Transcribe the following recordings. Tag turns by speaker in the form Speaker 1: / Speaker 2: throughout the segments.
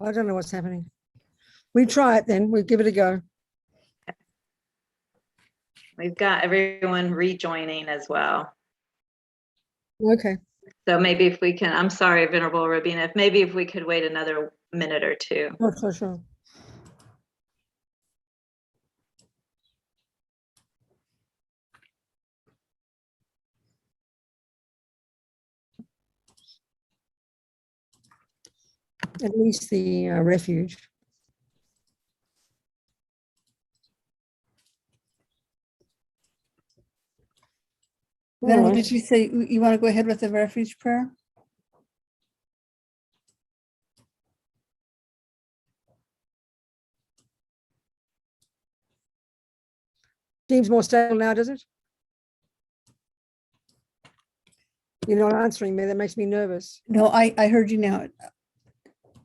Speaker 1: I don't know what's happening. We try it then. We'll give it a go.
Speaker 2: We've got everyone rejoining as well.
Speaker 1: Okay.
Speaker 2: So maybe if we can, I'm sorry, Venerable Robina, if we could wait another minute or two.
Speaker 1: Oh, for sure. At least the refuge.
Speaker 3: Venerable,
Speaker 1: All
Speaker 3: did
Speaker 1: right.
Speaker 3: you say you want to go ahead with the refuge prayer?
Speaker 1: Seems more stable now, does it? You're not answering me. That makes me nervous.
Speaker 3: No, I heard you now.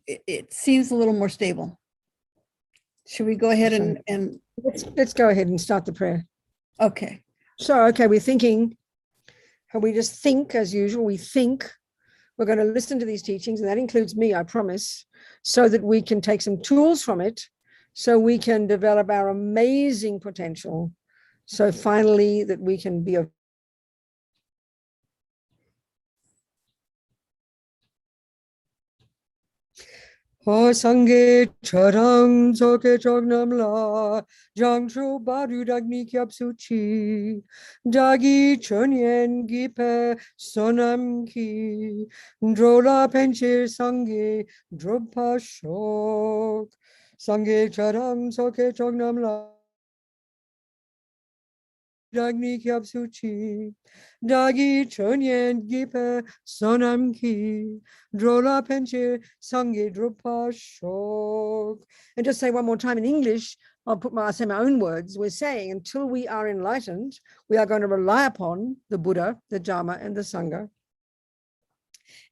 Speaker 3: It seems a little more stable. Should we go ahead and
Speaker 1: Let's go ahead and start the prayer.
Speaker 3: okay.
Speaker 1: So, okay, we're thinking, and we just think as usual. We think we're going to listen to these teachings, and that includes me, I promise, so that we can take some tools from it, so we can develop our amazing potential. So finally, that we can be of Sangye charang soke chognamla jangcho baru dagni kyap suchi dagi chonyen gipe sonam ki drola penche sangye dropa shok sangye charang soke chognamla Dagni kyap suchi dagi chonyen gipe sonam ki drola penche sange drupa shok. And just say one more time in English, I'll say my own words. We're saying until we are enlightened, we are going to rely upon the Buddha, the Dharma, and the Sangha.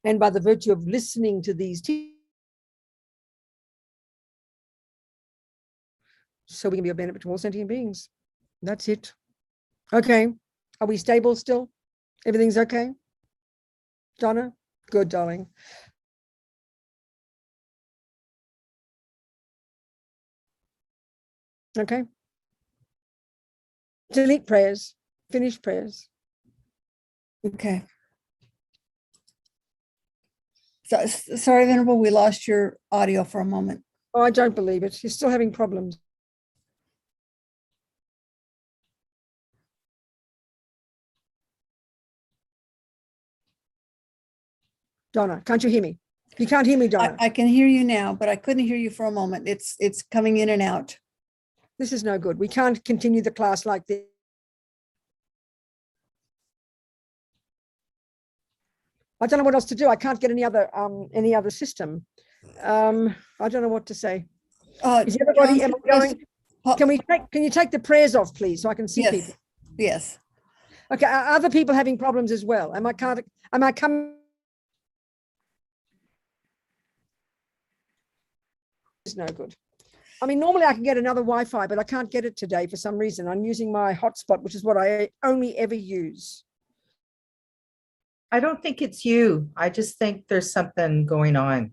Speaker 1: And by the virtue of listening to these teachings, so we can be of benefit to all sentient beings. That's it. Okay. Are we stable still? Everything's okay? Donna? Good, darling. Okay. Delete prayers. Finish prayers.
Speaker 3: Okay. So, sorry, Venerable, we lost your audio for a moment.
Speaker 1: Oh, I don't believe it. You're still having problems. Donna, can't you hear me? You can't hear me, Donna.
Speaker 3: I can hear you now, but I couldn't hear you for a moment. It's coming in and out.
Speaker 1: This is no good. We can't continue the class like this. I don't know what else to do. I can't get any other system. I don't know what to say. Is everybody can you take the prayers off, please, so I can see
Speaker 3: yes,
Speaker 1: people?
Speaker 3: Yes.
Speaker 1: Okay, are other people having problems as well? Am I coming? It's no good. I mean, normally I can get another Wi-Fi, but I can't get it today for some reason. I'm using my hotspot, which is what I only ever use.
Speaker 4: I don't think it's you. I just think there's something going on.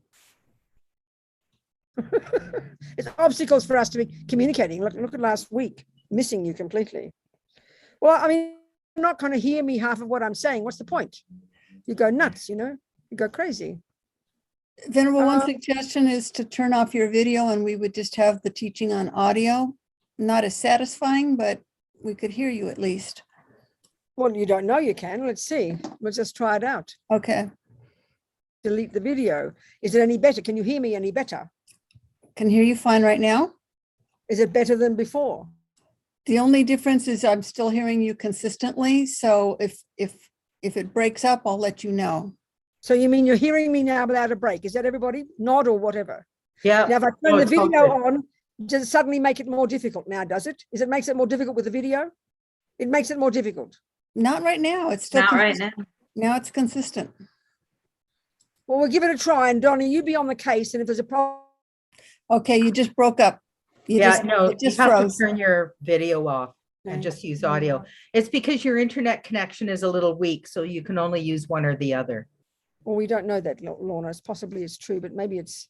Speaker 1: It's obstacles for us to be communicating. Look at last week, missing you completely. Well, I mean, you're not going to hear me half of what I'm saying. What's the point? You go nuts, you go crazy.
Speaker 3: Venerable, one suggestion is to turn off your video and we would just have the teaching on audio. Not as satisfying, but we could hear you at least.
Speaker 1: Well, you don't know you can. Let's see. Let's just try it out.
Speaker 3: Okay.
Speaker 1: Delete the video. Is it any better? Can you hear me any better?
Speaker 3: Can hear you fine right now.
Speaker 1: Is it better than before?
Speaker 3: The only difference is I'm still hearing you consistently. So if it breaks up, I'll let you know.
Speaker 1: So you mean you're hearing me now without a break? Is that everybody? Nod or whatever.
Speaker 4: Yeah.
Speaker 1: Now, if I turn the video on, does it suddenly make it more difficult now, does it? Makes it more difficult with the video? It makes it more difficult.
Speaker 3: Not right now. It's still
Speaker 2: Not right
Speaker 3: consistent.
Speaker 2: now.
Speaker 3: Now it's consistent.
Speaker 1: Well, we'll give it a try. And Donnie, you be on the case. And if there's a problem.
Speaker 3: Okay, you just broke up.
Speaker 4: You
Speaker 3: you
Speaker 4: have
Speaker 3: froze.
Speaker 4: to turn your video off and just use audio. It's because your internet connection is a little weak, so you can only use one or the other.
Speaker 1: Well, we don't know that, Lorna. Possibly it's true, but maybe it's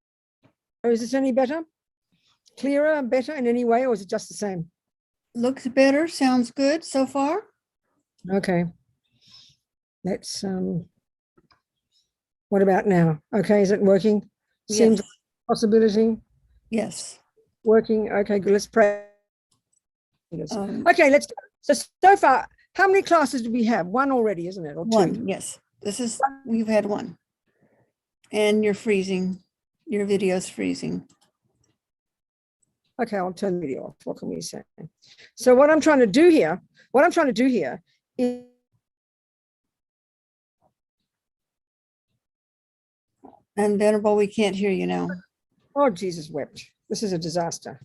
Speaker 1: Is this any better? Clearer, better in any way, or is it just the same?
Speaker 3: Looks better, sounds good so far.
Speaker 1: Okay. Let's, what about now? Okay, is it working? Seems
Speaker 3: Yes.
Speaker 1: a possibility.
Speaker 3: Yes.
Speaker 1: Working. Okay, good. Let's pray.
Speaker 3: Um,
Speaker 1: Okay, let's go. So far, how many classes do we have? One already, isn't it? Or two?
Speaker 3: One, yes. We've had one. And you're freezing. Your video's freezing.
Speaker 1: Okay, I'll turn the video off. What can we say? So what I'm trying to do here is
Speaker 3: And Venerable, we can't hear you now.
Speaker 1: oh, Jesus wept. This is a disaster.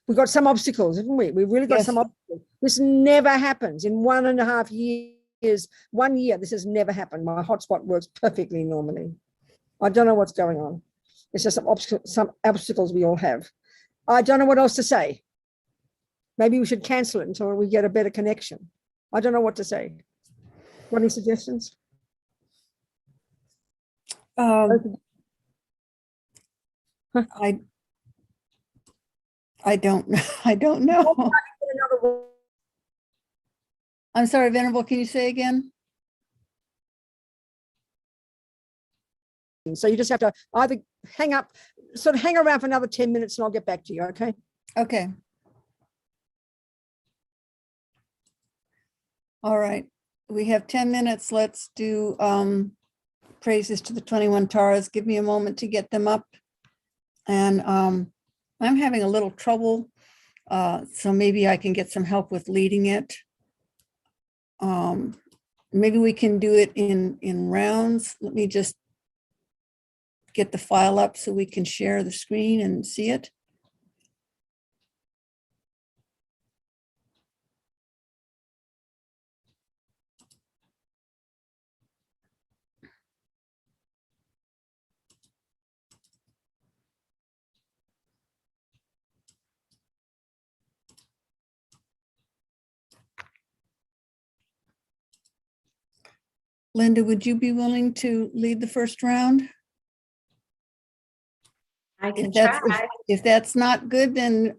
Speaker 1: We've got some obstacles, haven't we? We've really got
Speaker 3: Yes.
Speaker 1: some obstacles. This never happens in 1.5 years. 1 year, this has never happened. My hotspot works perfectly normally. I don't know what's going on. It's just some obstacles we all have. I don't know what else to say. Maybe we should cancel it until we get a better connection. I don't know what to say. Got any suggestions?
Speaker 3: I don't know. I'm sorry, Venerable, can you say again?
Speaker 1: So you just have to either hang up, sort of hang around for another 10 minutes and I'll get back to you, okay?
Speaker 3: Okay. All right, we have 10 minutes. Let's do praises to the 21 Taras. Give me a moment to get them up. And I'm having a little trouble, so maybe I can get some help with leading it. Maybe we can do it in rounds. Let me just get the file up so we can share the screen and see it. Linda, would you be willing to lead the first round?
Speaker 2: I can
Speaker 3: If
Speaker 2: try.
Speaker 3: if that's not good, then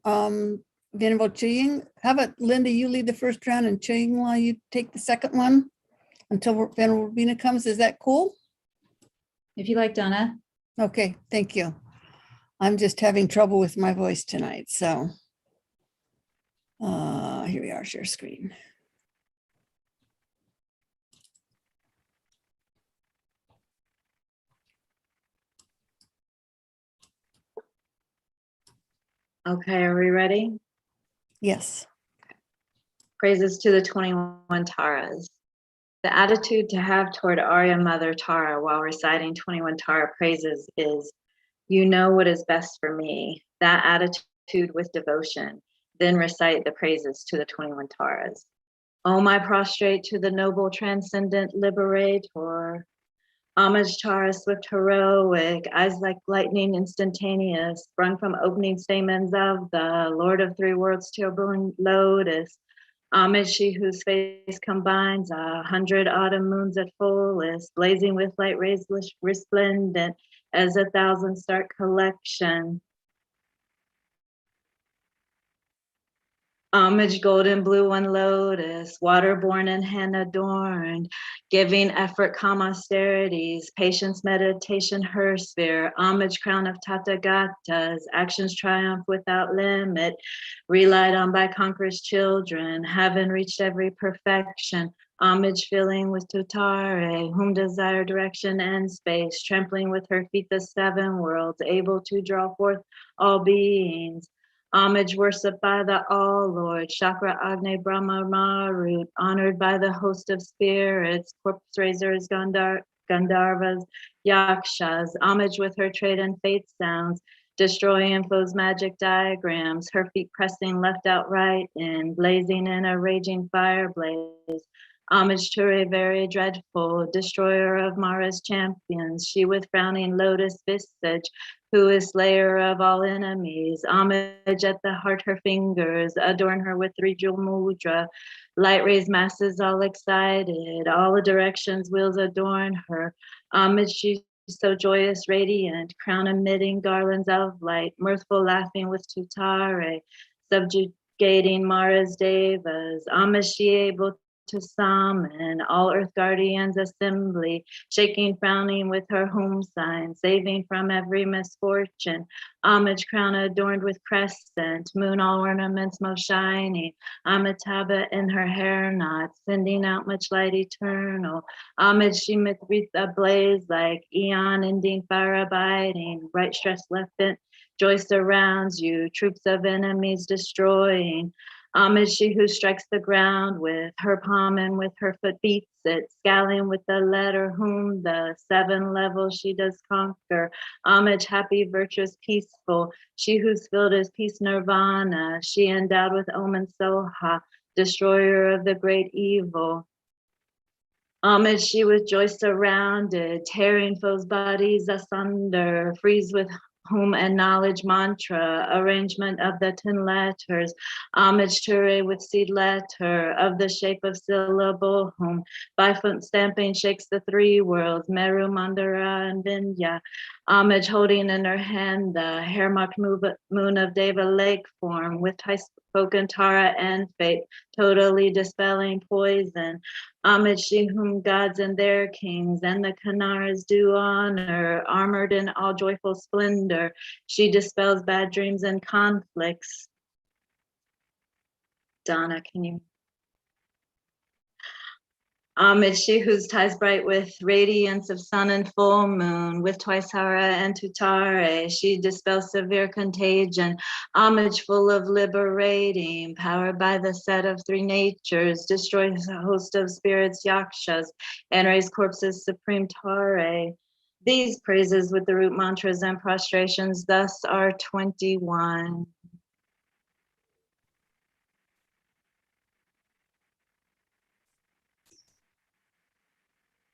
Speaker 3: Venerable Chuying, how about Linda, you lead the first round and Chuying while you take the second one until Venerable Robina comes. Is that cool?
Speaker 5: If you like, Donna.
Speaker 3: Okay, thank you. I'm just having trouble with my voice tonight, so here we are, share screen.
Speaker 2: Okay, are we ready?
Speaker 3: Yes.
Speaker 2: Praises to the 21 Taras. The attitude to have toward Arya Mother Tara while reciting 21 Tara praises is, you know what is best for me. That attitude with devotion. Then recite the praises to the 21 Taras. Oh, my prostrate to the noble transcendent liberator. Homage Tara, swift heroic, eyes like lightning instantaneous, sprung from opening stamens of the Lord of Three Worlds, tear-born lotus. Homage she whose face combines 100 autumn moons at fullest, blazing with light rays resplendent as 1,000 stark collection. Homage golden blue one lotus, waterborn and hand adorned, giving effort calm austerities, patience meditation her sphere, homage crown of Tathagatas, actions triumph without limit, relied on by conquerors children, heaven reached every perfection, homage filling with Tuttare, whom desire direction and space, trampling with her feet the 7 worlds, able to draw forth all beings. Homage worshipped by the All-Lord, Chakra Agne Brahma Marut, honored by the host of spirits, corpse raisers, Gandharvas, Yakshas, homage with her trade and fate sounds, destroying foes' magic diagrams, her feet pressing left out right in, blazing in a raging fire blaze. Homage Ture, very dreadful, destroyer of Mara's champions, she with frowning lotus visage, who is slayer of all enemies. Homage at the heart, her fingers, adorn her with 3 jewel mudra. Light rays masses all excited, all directions wheels adorn her. Homage she so joyous, radiant, crown emitting garlands of light, mirthful laughing with Tuttare, subjugating Mara's devas, Amish she able to summon all earth guardians assembly, shaking, frowning with her home sign, saving from every misfortune, homage crown adorned with crescent, moon all ornaments most shining, Amitabha in her hair knot, sending out much light eternal, homage she wreath ablaze like eon ending fire abiding, bright stress left bent, joy surrounds you, troops of enemies destroying, homage she who strikes the ground with her palm and with her foot beats it, scaling with the letter whom the 7 levels she does conquer. Homage happy, virtuous, peaceful, she whose field is peace nirvana, she endowed with omen Soha, destroyer of the great evil. Homage she with joy surrounded, tearing foes' bodies asunder, freeze with whom and knowledge mantra, arrangement of the 10 letters, homage Ture with seed letter, of the shape of syllable whom, by foot stamping shakes the 3 worlds, Meru, Mandara, and Vindhya, homage holding in her hand the hair-marked moon of Deva lake form, with spoken Tara and fate, totally dispelling poison, homage she whom gods and their kings and the Kanaras do honor, armored in all joyful splendor, she dispels bad dreams and conflicts. Donna, can you? Homage she whose ties bright with radiance of sun and full moon, with twice Hara and Tuttare, she dispels severe contagion, homage full of liberating, powered by the set of 3 natures, destroys a host of spirits, yakshas, and raise corpses, supreme Tare. These praises with the root mantras and prostrations thus are 21.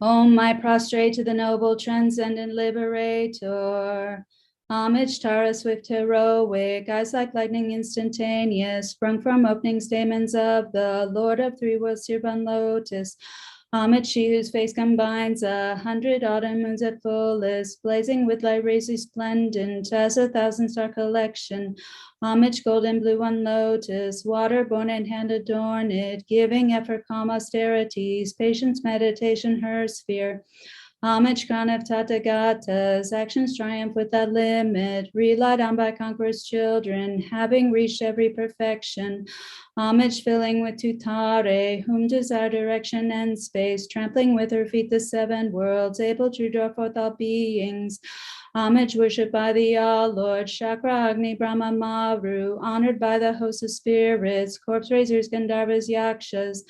Speaker 5: Om, I prostrate to the noble transcendent liberator. Homage Tara, swift heroic, eyes like lightning instantaneous, sprung from opening stamens of the Lord of 3 worlds, Sirban Lotus. Homage she whose face combines 100 autumn moons at fullest, blazing with light rays resplendent as a 1,000-star collection. Homage golden blue on lotus, water-born and hand adorn it, giving effort, calm austerities, patience, meditation, her sphere. Homage crown of Tathagatas, actions triumph without limit, relied on by conquerors' children, having reached every perfection. Homage filling with Tuttare, whom desire direction and space, trampling with her feet the 7 worlds, able to draw forth all beings. Homage worshipped by the All-Lord, Chakra, Agni, Brahma, Maru, honored by the host of spirits, corpse raisers, Gandharvas, Yakshas.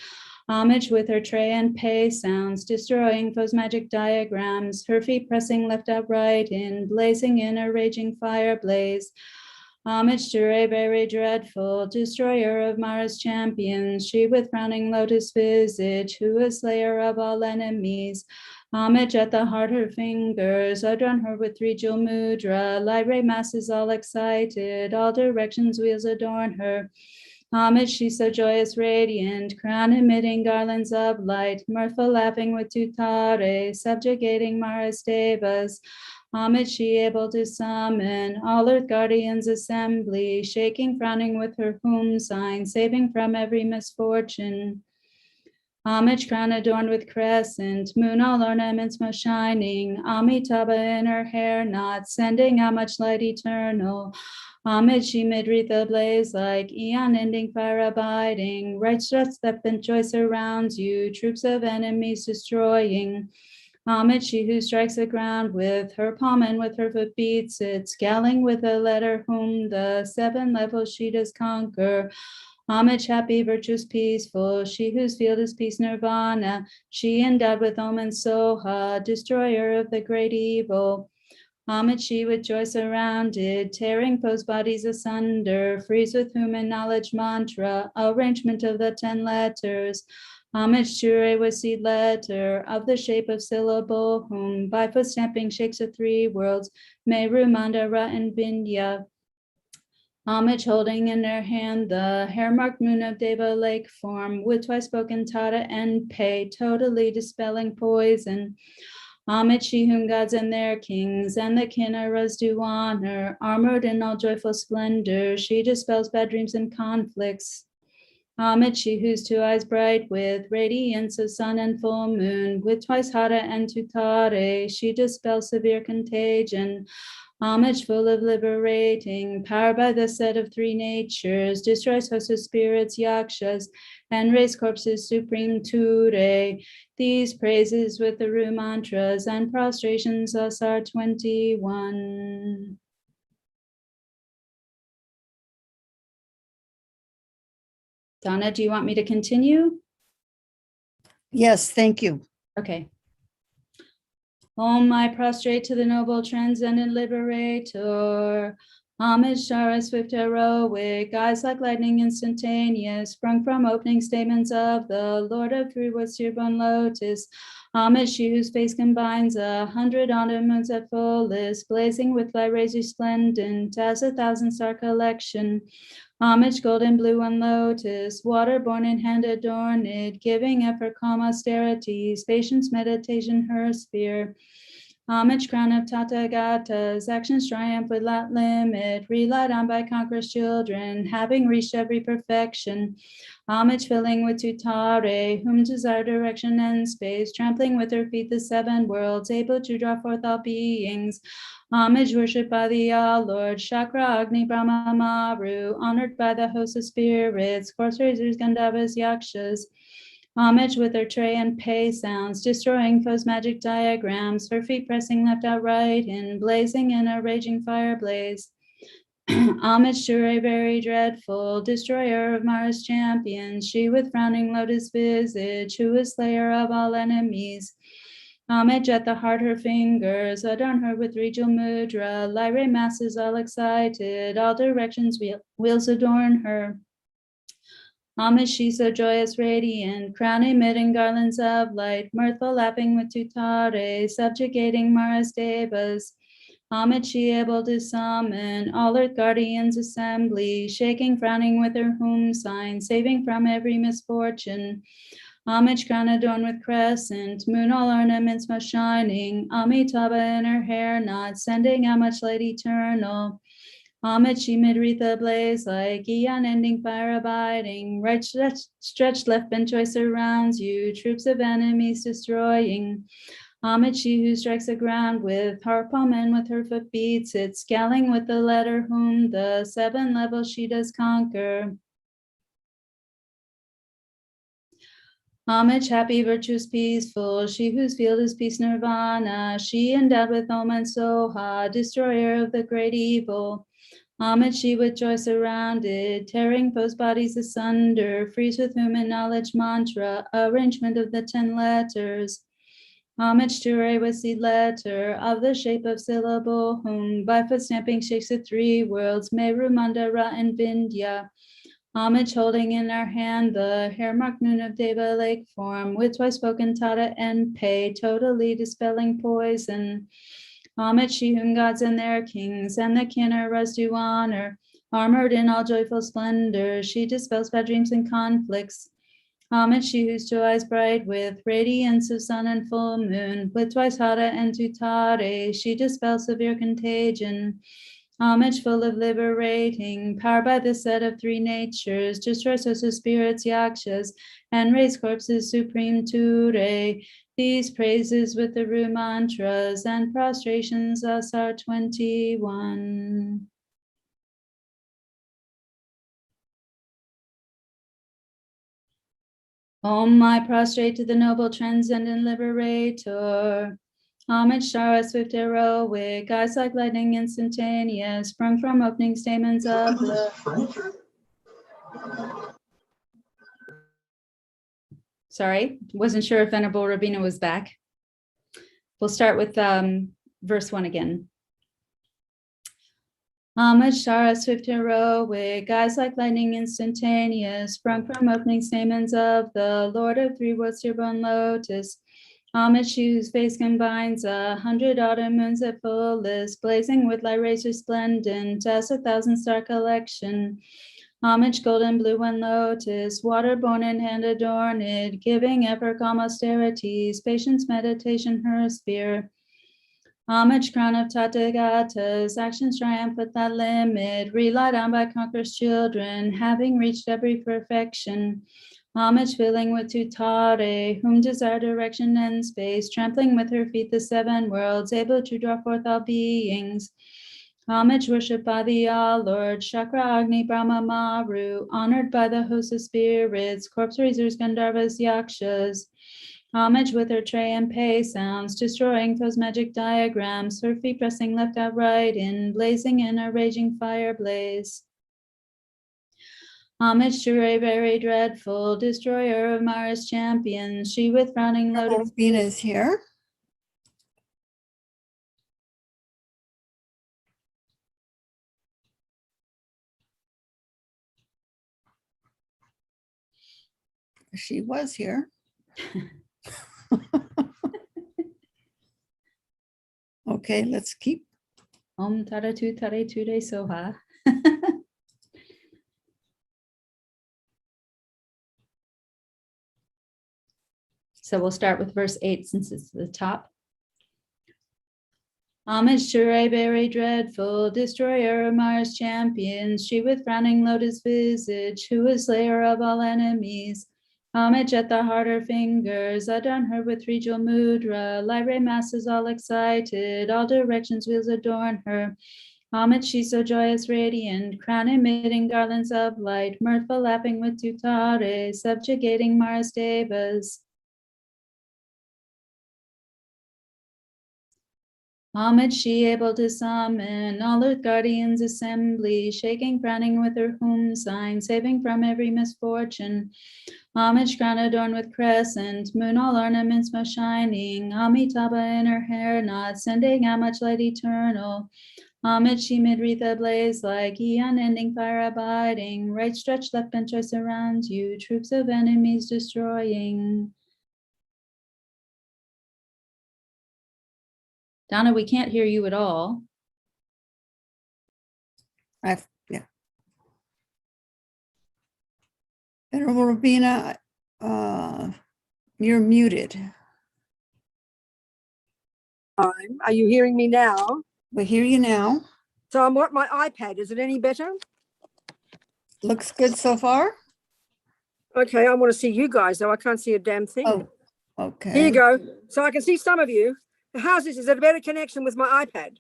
Speaker 5: Homage with her tray and pay sounds, destroying foes' magic diagrams, her feet pressing left upright in, blazing in a raging fire blaze. Homage to Ture, very dreadful, destroyer of Mara's champions, she with frowning lotus visage, who is slayer of all enemies. Homage at the heart her fingers, adorn her with 3 jewel mudra, light ray masses all excited, all directions wheels adorn her. Homage, she's so joyous, radiant, crown emitting garlands of light, mirthful laughing with Tuttare, subjugating Mara's devas. Homage, she able to summon all earth guardians assembly, shaking, frowning with her whom sign, saving from every misfortune. Homage crown adorned with crescent, moon all ornaments most shining, Amitabha in her hair knot, sending out much light eternal. Homage she mid-wreath ablaze like eon ending fire abiding, right stress that bent joy surrounds you, troops of enemies destroying. Homage she who strikes the ground with her palm and with her foot beats it, scaling with a letter whom the 7 levels she does conquer. Homage happy, virtuous, peaceful, she whose field is peace nirvana, she endowed with omen Soha, destroyer of the great evil. Homage she with joy surrounded, tearing foes' bodies asunder, freeze with whom in knowledge mantra, arrangement of the 10 letters. Homage Ture with seed letter, of the shape of syllable, whom by foot stamping shakes the 3 worlds, Meru, Mandara, and Vindhya. Homage holding in her hand the hair-marked moon of Deva lake form, with twice spoken Tare and pay, totally dispelling poison. Homage she whom gods and their kings and the kinnaras do honor, armored in all joyful splendor, she dispels bad dreams and conflicts. Homage she whose two eyes bright with radiance of sun and full moon, with twice Tare and Tuttare, she dispels severe contagion. Homage full of liberating power by the set of three natures, destroys hosts of spirits, yakshas, and raise corpses supreme Ture. These praises with the Ru mantras and prostrations thus are 21. Donna, do you want me to continue?
Speaker 3: Yes, thank you.
Speaker 5: Okay. Om, I prostrate to the noble transcendent liberator. Homage, Tare, swift heroic, eyes like lightning instantaneous, sprung from opening statements of the Lord of three woods, bone lotus. Homage, she whose face combines 100 autumn moons at fullest, blazing with light rays resplendent as 1,000-star collection. Homage, golden blue on lotus, water-born in hand adorned, giving effort, calm austerities, patience, meditation, her sphere. Homage, crown of Tathagatas, actions triumph without limit, relied on by conquerors' children, having reached every perfection. Homage, filling with Tuttare, whom desire direction and space, trampling with her feet the seven worlds, able to draw forth all beings. Homage, worshipped by the all-Lord, Chakra, Agni, Brahma, Maru, honored by the host of spirits, course raisers, Gandharvas, Yakshas. Homage with her tray and pay sounds, destroying foes' magic diagrams, her feet pressing left out right in, blazing in a raging fire blaze. Homage to Ture, very dreadful, destroyer of Mara's champions, she with frowning lotus visage, who is slayer of all enemies. Homage at the heart, her fingers adorn her with regal mudra, lyre masses all excited, all directions wheels adorn her. Homage, she so joyous, radiant, crown emitting garlands of light, mirthful, laughing with Tuttare, subjugating Mara's devas. Homage, she able to summon all earth guardians' assembly, shaking, frowning with her whom sign, saving from every misfortune. Homage, crown adorned with crescent, moon all ornaments most shining, Amitabha in her hair knot, sending out much light eternal. Homage, she mid wreath ablaze like eon ending fire abiding, right stretched left bent choice surrounds you, troops of enemies destroying. Homage, she who strikes the ground with harp and with her foot beats it, scaling with the letter whom the 7 levels she does conquer. Homage, happy, virtuous, peaceful, she whose field is peace nirvana, she endowed with Om and Soha, destroyer of the great evil. Homage, she with joy surrounded, tearing foes' bodies asunder, frees with whom in knowledge mantra, arrangement of the 10 letters. Homage to Ture with seed letter of the shape of syllable, whom by foot stamping shakes the 3 worlds, Meru, Mandara, and Vindhya. Homage, holding in our hand the hair-marked moon of Deva lake form, with twice spoken Tare and Pei, totally dispelling poison. Homage, she whom gods and their kings and the kinnaras do honor, armored in all joyful splendor, she dispels bad dreams and conflicts. Homage, she whose 2 eyes bright with radiance of sun and full moon, with twice Tare and Tuttare, she dispels severe contagion. Homage, full of liberating power by the set of 3 natures, destroys hosts of spirits, yakshas, and raise corpses supreme Ture. These praises with the Ru mantras and prostrations thus are 21. Om, I prostrate to the noble transcendent liberator. Homage, Tare, swift heroic, eyes like lightning instantaneous, sprung from opening stamens of the... Sorry, wasn't sure if Venerable Robina was back. We'll start with verse 1 again. Homage, Tare, swift heroic, eyes like lightning instantaneous, sprung from opening stamens of the Lord of three woods, bone lotus. Homage, whose face combines 100 autumn moons at fullest, blazing with light rays resplendent as 1,000-star collection. Homage, golden blue one lotus, water-born and hand adorned, giving ever calm austerities, patience, meditation, her sphere. Homage, crown of Tathagatas, actions triumph without limit, relied on by conquerors' children, having reached every perfection. Homage, filling with Tuttare, whom desire direction and space, trampling with her feet the seven worlds, able to draw forth all beings. Homage, worshipped by the all-Lord, Chakra, Agni, Brahma, Maru, honored by the host of spirits, corpse raisers, Gandharvas, Yakshas. Homage with her tray and pay sounds, destroying those magic diagrams, her feet pressing left out right in, blazing in a raging fire blaze. Homage to Ray, very dreadful, destroyer of Mara's champions, she with frowning lotus.
Speaker 3: Robina is here. She was here. Okay, let's keep.
Speaker 5: Om Tare Tuttare Ture Soha. So we'll start with verse 8 since it's the top. Homage to Ray, very dreadful, destroyer of Mars champions, she with frowning lotus visage, who is slayer of all enemies. Homage at the heart her fingers, adorn her with regal mudra, light ray masses all excited, all directions wheels adorn her. Homage, she so joyous, radiant, crown emitting garlands of light, mirthful laughing with Tuttare, subjugating Mars devas. Homage, she able to summon all earth guardians assembly, shaking, frowning with her whom sign, saving from every misfortune. Homage, crown adorned with crescent, moon all ornaments most shining, Amitabha in her hair knot, sending out much light eternal. Homage, she mid wreath ablaze like unending fire abiding, right stretched left and choice surrounds you, troops of enemies destroying. Donna, we can't hear you at all.
Speaker 3: Yeah. Venerable Robina, you're muted.
Speaker 1: Are you hearing me now?
Speaker 3: We hear you now.
Speaker 1: So I'm on my iPad. Is it any better?
Speaker 3: Looks good so far.
Speaker 1: Okay, I want to see you guys, though. I can't see a damn thing.
Speaker 3: Oh, okay.
Speaker 1: Here you go. So I can see some of you. How's this? Is it a better connection with my iPad?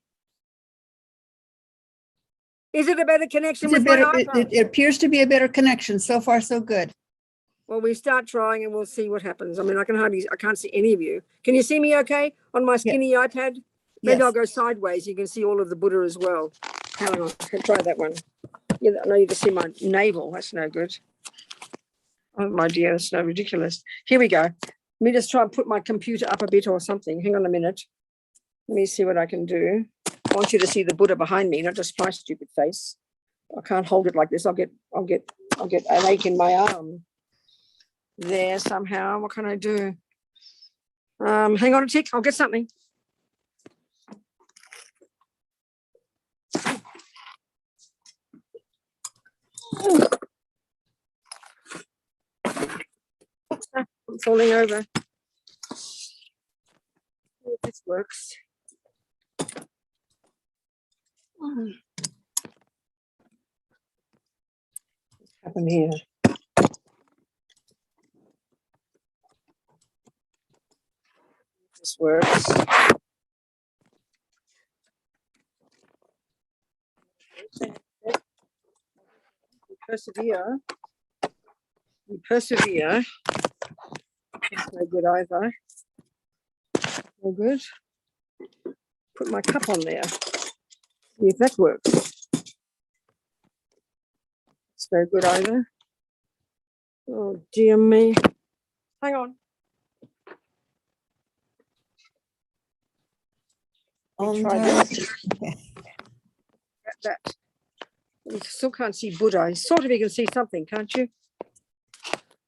Speaker 1: Is it a better connection with my iPad?
Speaker 3: It appears to be a better connection. So far, so good.
Speaker 1: Well, we start trying and we'll see what happens. I mean, I can't see any of you. Can you see me okay on my skinny iPad? Maybe
Speaker 3: Yes.
Speaker 1: I'll go sideways. You can see all of the Buddha as well. Hang on, I can try that one. Yeah, I know you can see my navel. That's no good. Oh my dear, that's so ridiculous. Here we go. Let me just try and put my computer up a bit or something. Hang on a minute. Let me see what I can do. I want you to see the Buddha behind me, not just my stupid face. I can't hold it like this. I'll get an ache in my arm. There somehow. What can I do? Hang on a tick. I'll get something. I'm falling over. If this works. What's happened here? This works. We persevere. We persevere. That's no good either. No good. Put my cup on there. See if that works. It's no good either. Oh dear me. Hang on. Try that. That. You still can't see Buddha. Sort of you can see something, can't you?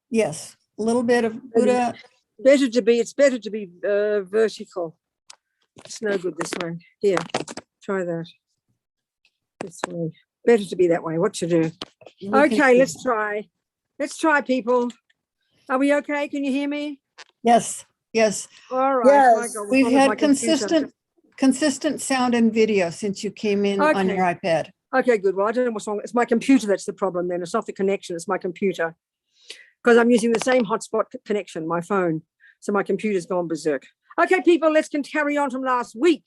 Speaker 3: Yes, a little bit of Buddha.
Speaker 1: It's better to be vertical. It's no good this way. Here, try that. This way. Better to be that way. What to do?
Speaker 3: We can
Speaker 1: Okay,
Speaker 3: see.
Speaker 1: let's try. Let's try, people. Are we okay? Can you hear me?
Speaker 3: Yes, yes.
Speaker 1: All right. My
Speaker 3: Yes,
Speaker 1: God, what's
Speaker 3: we've
Speaker 1: wrong with my
Speaker 3: had
Speaker 1: computer?
Speaker 3: consistent sound and video since you came in on your iPad.
Speaker 1: Okay, good. Well, I don't know what's wrong. It's my computer that's the problem then. It's not the connection. It's my computer. Because I'm using the same hotspot connection, my phone. So my computer's gone berserk. Okay, people, let's carry on from last week.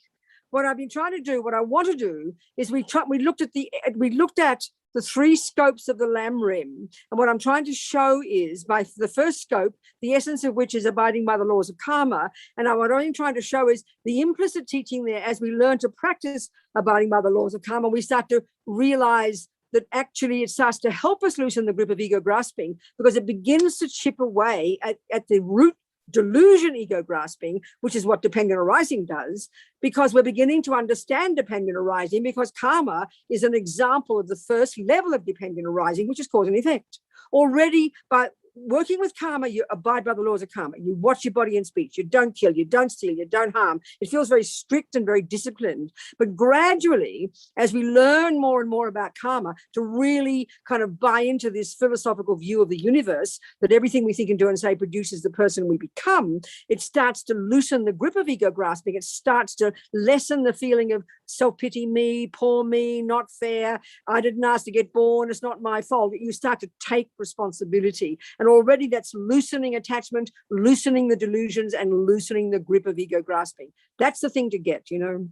Speaker 1: What I've been trying to do, what I want to do, is we looked at the three scopes of the lamb rim. And what I'm trying to show is, by the first scope, the essence of which is abiding by the laws of karma. And what I'm trying to show is the implicit teaching there. As we learn to practice abiding by the laws of karma, we start to realize that actually it starts to help us loosen the grip of ego grasping, because it begins to chip away at the root delusion ego grasping, which is what dependent arising does, because we're beginning to understand dependent arising, because karma is an example of the first level of dependent arising, which is cause and effect. Already, by working with karma, you abide by the laws of karma. You watch your body and speech. You don't kill, you don't steal, you don't harm. It feels very strict and very disciplined. But gradually, as we learn more and more about karma, to really kind of buy into this philosophical view of the universe, that everything we think and do and say produces the person we become, it starts to loosen the grip of ego grasping. It starts to lessen the feeling of self-pity, me, poor me, not fair, I didn't ask to get born, it's not my fault. You start to take responsibility. And already that's loosening attachment, loosening the delusions, and loosening the grip of ego grasping. That's the thing to get, you know.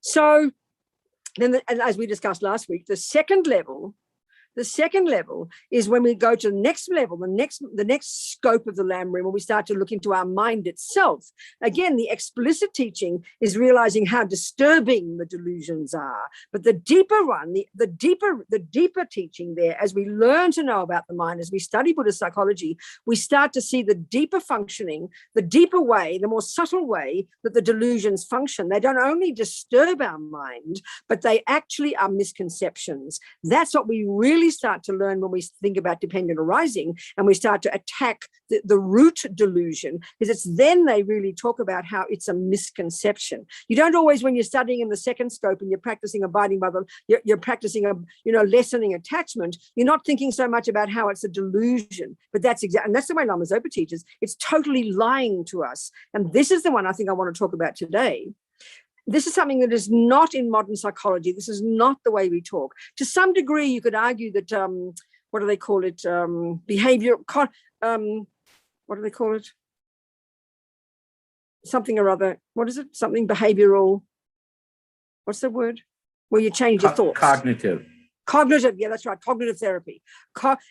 Speaker 1: So then, and as we discussed last week, the second level is when we go to the next level, the next scope of the lamb rim, when we start to look into our mind itself. Again, the explicit teaching is realizing how disturbing the delusions are. But the deeper one, the deeper teaching there, as we learn to know about the mind, as we study Buddhist psychology, we start to see the deeper functioning, the deeper way, the more subtle way that the delusions function. They don't only disturb our mind, but they actually are misconceptions. That's what we really start to learn when we think about dependent arising, and we start to attack the root delusion, because it's then they really talk about how it's a misconception. You don't always, when you're studying in the second scope and you're practicing abiding by you're practicing lessening attachment, you're not thinking so much about how it's a delusion. But that's exactly, and that's the way Lama Zopa teaches. It's totally lying to us. And this is the one I think I want to talk about today. This is something that is not in modern psychology. This is not the way we talk. To some degree, you could argue that, what do they call it? Behavior, what do they call it? Something or other. What is it? Something behavioral. What's the word? Where you change your thoughts.
Speaker 6: Cognitive.
Speaker 1: Cognitive, yeah, that's right. Cognitive therapy.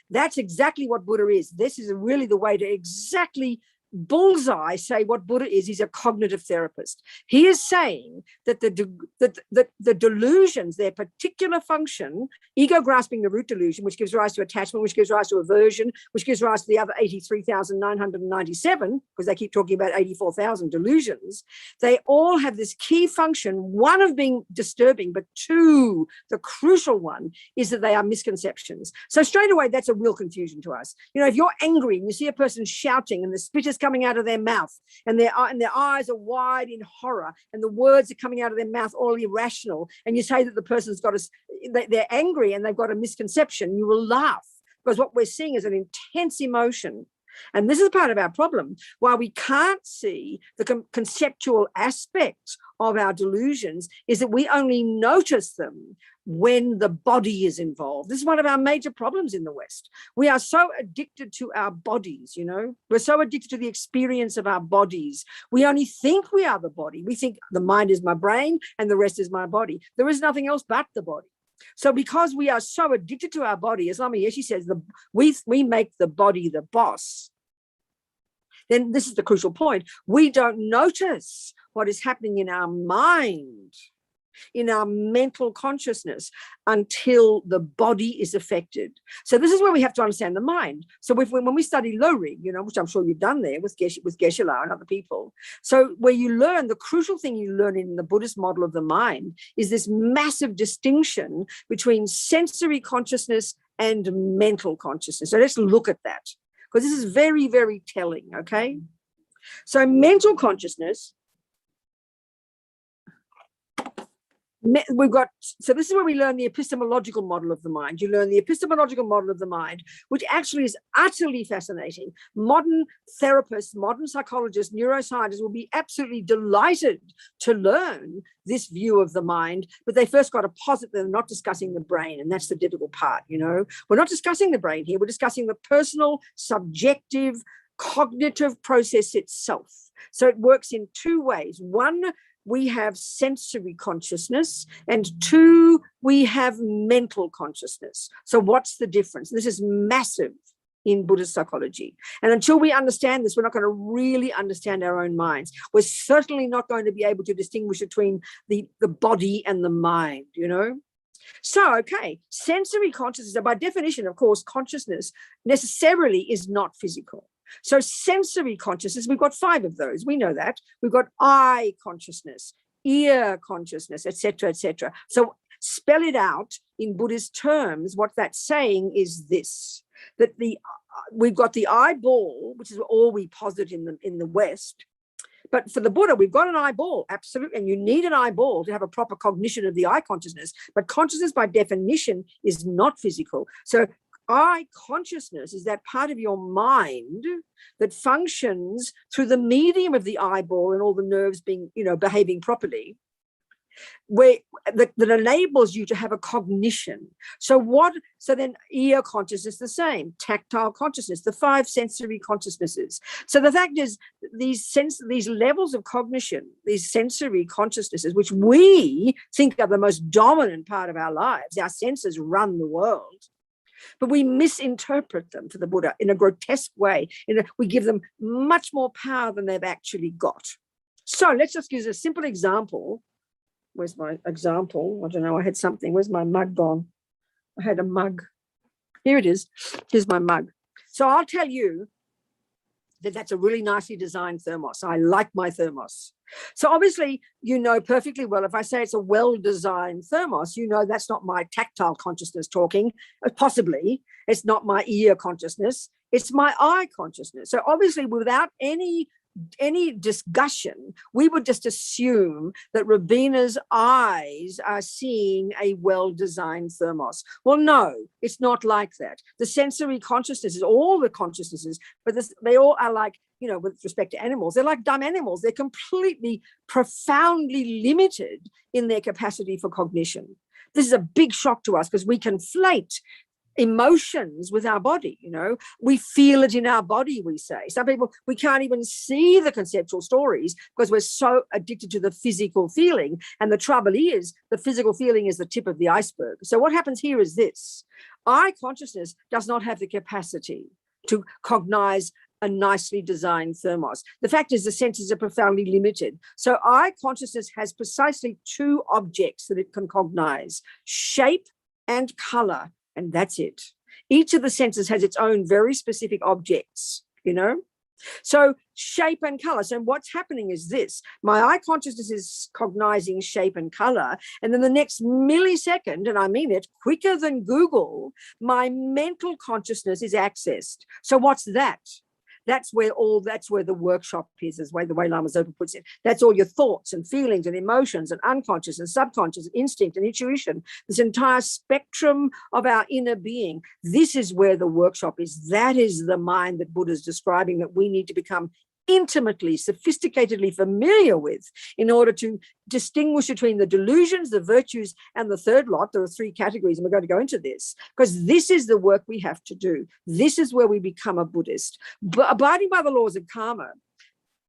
Speaker 1: That's exactly what Buddha is. This is really the way to exactly bullseye say what Buddha is. He's a cognitive therapist. He is saying that the delusions, their particular function, ego grasping the root delusion, which gives rise to attachment, which gives rise to aversion, which gives rise to the other 83,997, because they keep talking about 84,000 delusions, they all have this key function, one of being disturbing, but two, the crucial one is that they are misconceptions. So straight away, that's a real confusion to us. You know, if you're angry and you see a person shouting and the spit is coming out of their mouth and their eyes are wide in horror and the words are coming out of their mouth all irrational, and you say that the person's got they're angry and they've got a misconception, you will laugh, because what we're seeing is an intense emotion. And this is part of our problem. While we can't see the conceptual aspects of our delusions, is that we only notice them when the body is involved. This is one of our major problems in the West. We are so addicted to our bodies, you know. We're so addicted to the experience of our bodies. We only think we are the body. We think the mind is my brain and the rest is my body. There is nothing else but the body. So because we are so addicted to our body, as Lama Yeshe says, we make the body the boss. Then this is the crucial point. We don't notice what is happening in our mind, in our mental consciousness, until the body is affected. So this is where we have to understand the mind. So when we study Lori, you know, which I'm sure you've done there with Geshe-la and other people, so where you learn, the crucial thing you learn in the Buddhist model of the mind is this massive distinction between sensory consciousness and mental consciousness. So let's look at that, because this is very, very telling, okay? So mental consciousness we've got, so this is where we learn the epistemological model of the mind. You learn the epistemological model of the mind, which actually is utterly fascinating. Modern therapists, modern psychologists, neuroscientists will be absolutely delighted to learn this view of the mind, but they first got to posit that they're not discussing the brain, and that's the difficult part, you know. We're not discussing the brain here, we're discussing the personal, subjective, cognitive process itself. So it works in two ways. One, we have sensory consciousness, and two, we have mental consciousness. So what's the difference? This is massive in Buddhist psychology. And until we understand this, we're not going to really understand our own minds. We're certainly not going to be able to distinguish between the body and the mind, you know? So, okay, sensory consciousness, by definition, of course, consciousness necessarily is not physical. So sensory consciousness, we've got 5 of those. We know that. We've got eye consciousness, ear consciousness, etc., etc. So spell it out in Buddhist terms. What that's saying is this, that we've got the eyeball, which is all we posit in the West. But for the Buddha, we've got an eyeball, absolutely. And you need an eyeball to have a proper cognition of the eye consciousness. But consciousness by definition is not physical. So eye consciousness is that part of your mind that functions through the medium of the eyeball and all the nerves being, you know, behaving properly, that enables you to have a cognition. So then ear consciousness, the same, tactile consciousness, the 5 sensory consciousnesses. So the fact is, these levels of cognition, these sensory consciousnesses, which we think are the most dominant part of our lives, our senses run the world, but we misinterpret them for the Buddha in a grotesque way. We give them much more power than they've actually got. So let's just use a simple example. Where's my example? I don't know. I had something. Where's my mug gone? I had a mug. Here it is. Here's my mug. So I'll tell you that that's a really nicely designed thermos. I like my thermos. So obviously, you know perfectly well, if I say it's a well-designed thermos, you know that's not my tactile consciousness talking. Possibly, it's not my ear consciousness. It's my eye consciousness. So obviously, without any discussion, we would just assume that Robina's eyes are seeing a well-designed thermos. Well, no, it's not like that. The sensory consciousnesses, all the consciousnesses, but they all are like, you know, with respect to animals, they're like dumb animals. They're completely, profoundly limited in their capacity for cognition. This is a big shock to us because we conflate emotions with our body, you know. We feel it in our body, we say. Some people, we can't even see the conceptual stories because we're so addicted to the physical feeling. And the trouble is, the physical feeling is the tip of the iceberg. So what happens here is this. Eye consciousness does not have the capacity to cognize a nicely designed thermos. The fact is, the senses are profoundly limited. So eye consciousness has precisely 2 objects that it can cognize: shape and color. And that's it. Each of the senses has its own very specific objects, you know. So shape and color. So what's happening is this. My eye consciousness is cognizing shape and color. And then the next millisecond, and I mean it, quicker than Google, my mental consciousness is accessed. So what's that? That's where the workshop is, the way Lama Zopa puts it. That's all your thoughts and feelings and emotions and unconscious and subconscious, instinct and intuition, this entire spectrum of our inner being. This is where the workshop is. That is the mind that Buddha's describing, that we need to become intimately, sophisticatedly familiar with in order to distinguish between the delusions, the virtues, and the third lot. There are 3 categories, and we're going to go into this because this is the work we have to do. This is where we become a Buddhist. Abiding by the laws of karma,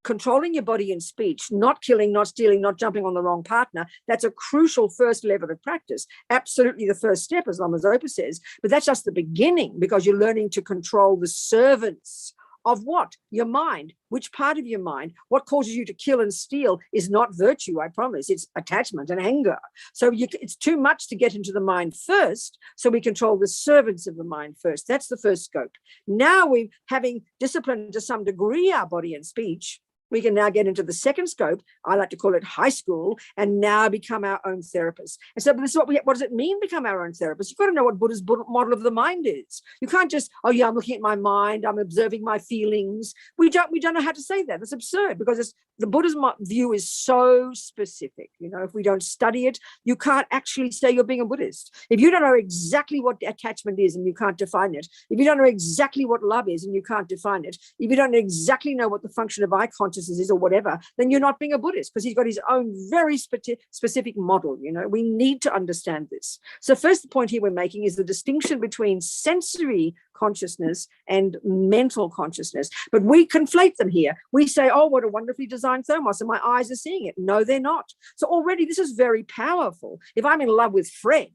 Speaker 1: controlling your body and speech, not killing, not stealing, not jumping on the wrong partner, that's a crucial first level of practice. Absolutely the first step, as Lama Zopa says, but that's just the beginning, because you're learning to control the servants of what? Your mind. Which part of your mind? What causes you to kill and steal is not virtue, I promise. It's attachment and anger. So it's too much to get into the mind first, so we control the servants of the mind first. That's the first scope. Now we're having disciplined to some degree our body and speech. We can now get into the second scope. I like to call it high school, and now become our own therapists. And so this is what does it mean, become our own therapist? You've got to know what Buddha's model of the mind is. You can't just, oh yeah, I'm looking at my mind, I'm observing my feelings. We don't know how to say that. That's absurd, because the Buddha's view is so specific. You know, if we don't study it, you can't actually say you're being a Buddhist. If you don't know exactly what attachment is and you can't define it, if you don't know exactly what love is and you can't define it, if you don't exactly know what the function of eye consciousness is or whatever, then you're not being a Buddhist, because he's got his own very specific model. You know, we need to understand this. So first, the point here we're making is the distinction between sensory consciousness and mental consciousness. But we conflate them here. We say, oh, what a wonderfully designed thermos, and my eyes are seeing it. No, they're not. So already this is very powerful. If I'm in love with Fred,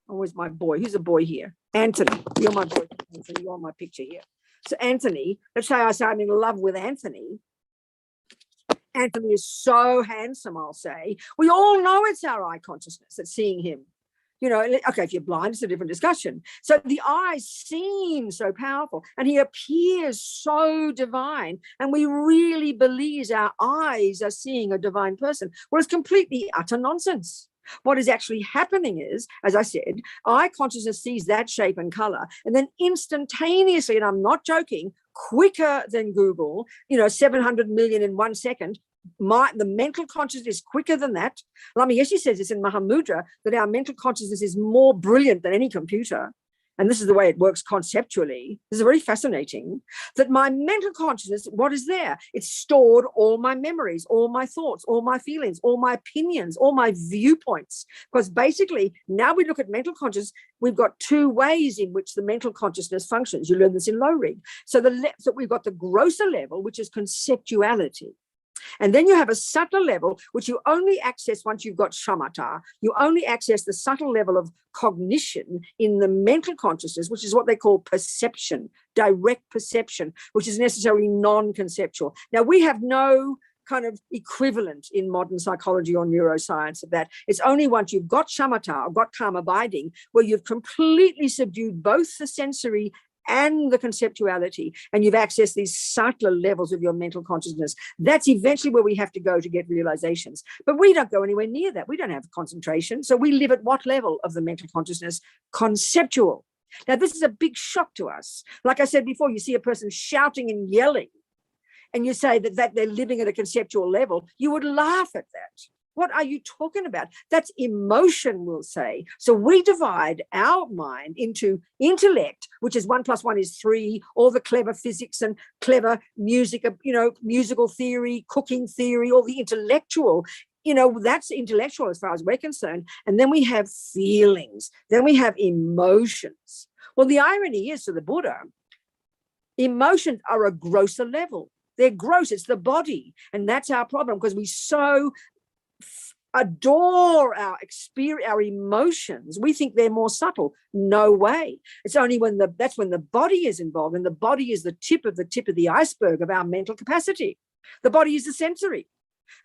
Speaker 1: where's my boy? Who's a boy here? Anthony. You're my boy. Anthony, you're on my picture here. So Anthony, let's say I say I'm in love with Anthony. Anthony is so handsome, I'll say. We all know it's our eye consciousness that's seeing him. You know, okay, if you're blind, it's a different discussion. So the eyes seem so powerful, and he appears so divine, and we really believe our eyes are seeing a divine person. Well, it's completely utter nonsense. What is actually happening is, as I said, eye consciousness sees that shape and color, and then instantaneously, and I'm not joking, quicker than Google, 700 million in 1 second, the mental consciousness is quicker than that. Lama Yeshe says this in Mahamudra, that our mental consciousness is more brilliant than any computer. And this is the way it works conceptually. This is very fascinating, that my mental consciousness, what is there? It's stored all my memories, all my thoughts, all my feelings, all my opinions, all my viewpoints. Because basically, now we look at mental consciousness, we've got two ways in which the mental consciousness functions. You learn this in low rig. So we've got the grosser level, which is conceptuality. And then you have a subtle level, which you only access once you've got shamatha. You only access the subtle level of cognition in the mental consciousness, which is what they call perception, direct perception, which is necessarily non-conceptual. Now, we have no kind of equivalent in modern psychology or neuroscience of that. It's only once you've got shamatha or got calm abiding, where you've completely subdued both the sensory and the conceptuality, and you've accessed these subtler levels of your mental consciousness. That's eventually where we have to go to get realizations. But we don't go anywhere near that. We don't have concentration. So we live at what level of the mental consciousness? Conceptual. Now, this is a big shock to us. Like I said before, you see a person shouting and yelling, and you say that they're living at a conceptual level, you would laugh at that. What are you talking about? That's emotion, we'll say. So we divide our mind into intellect, which is 1 + 1 is 3, all the clever physics and clever music, musical theory, cooking theory, all the intellectual, that's intellectual as far as we're concerned. And then we have feelings, then we have emotions. Well, the irony is, to the Buddha, emotions are a grosser level. They're gross, it's the body. And that's our problem, because we so adore our experience, our emotions. We think they're more subtle. No way. It's only that's when the body is involved, and the body is the tip of the iceberg of our mental capacity. The body is the sensory.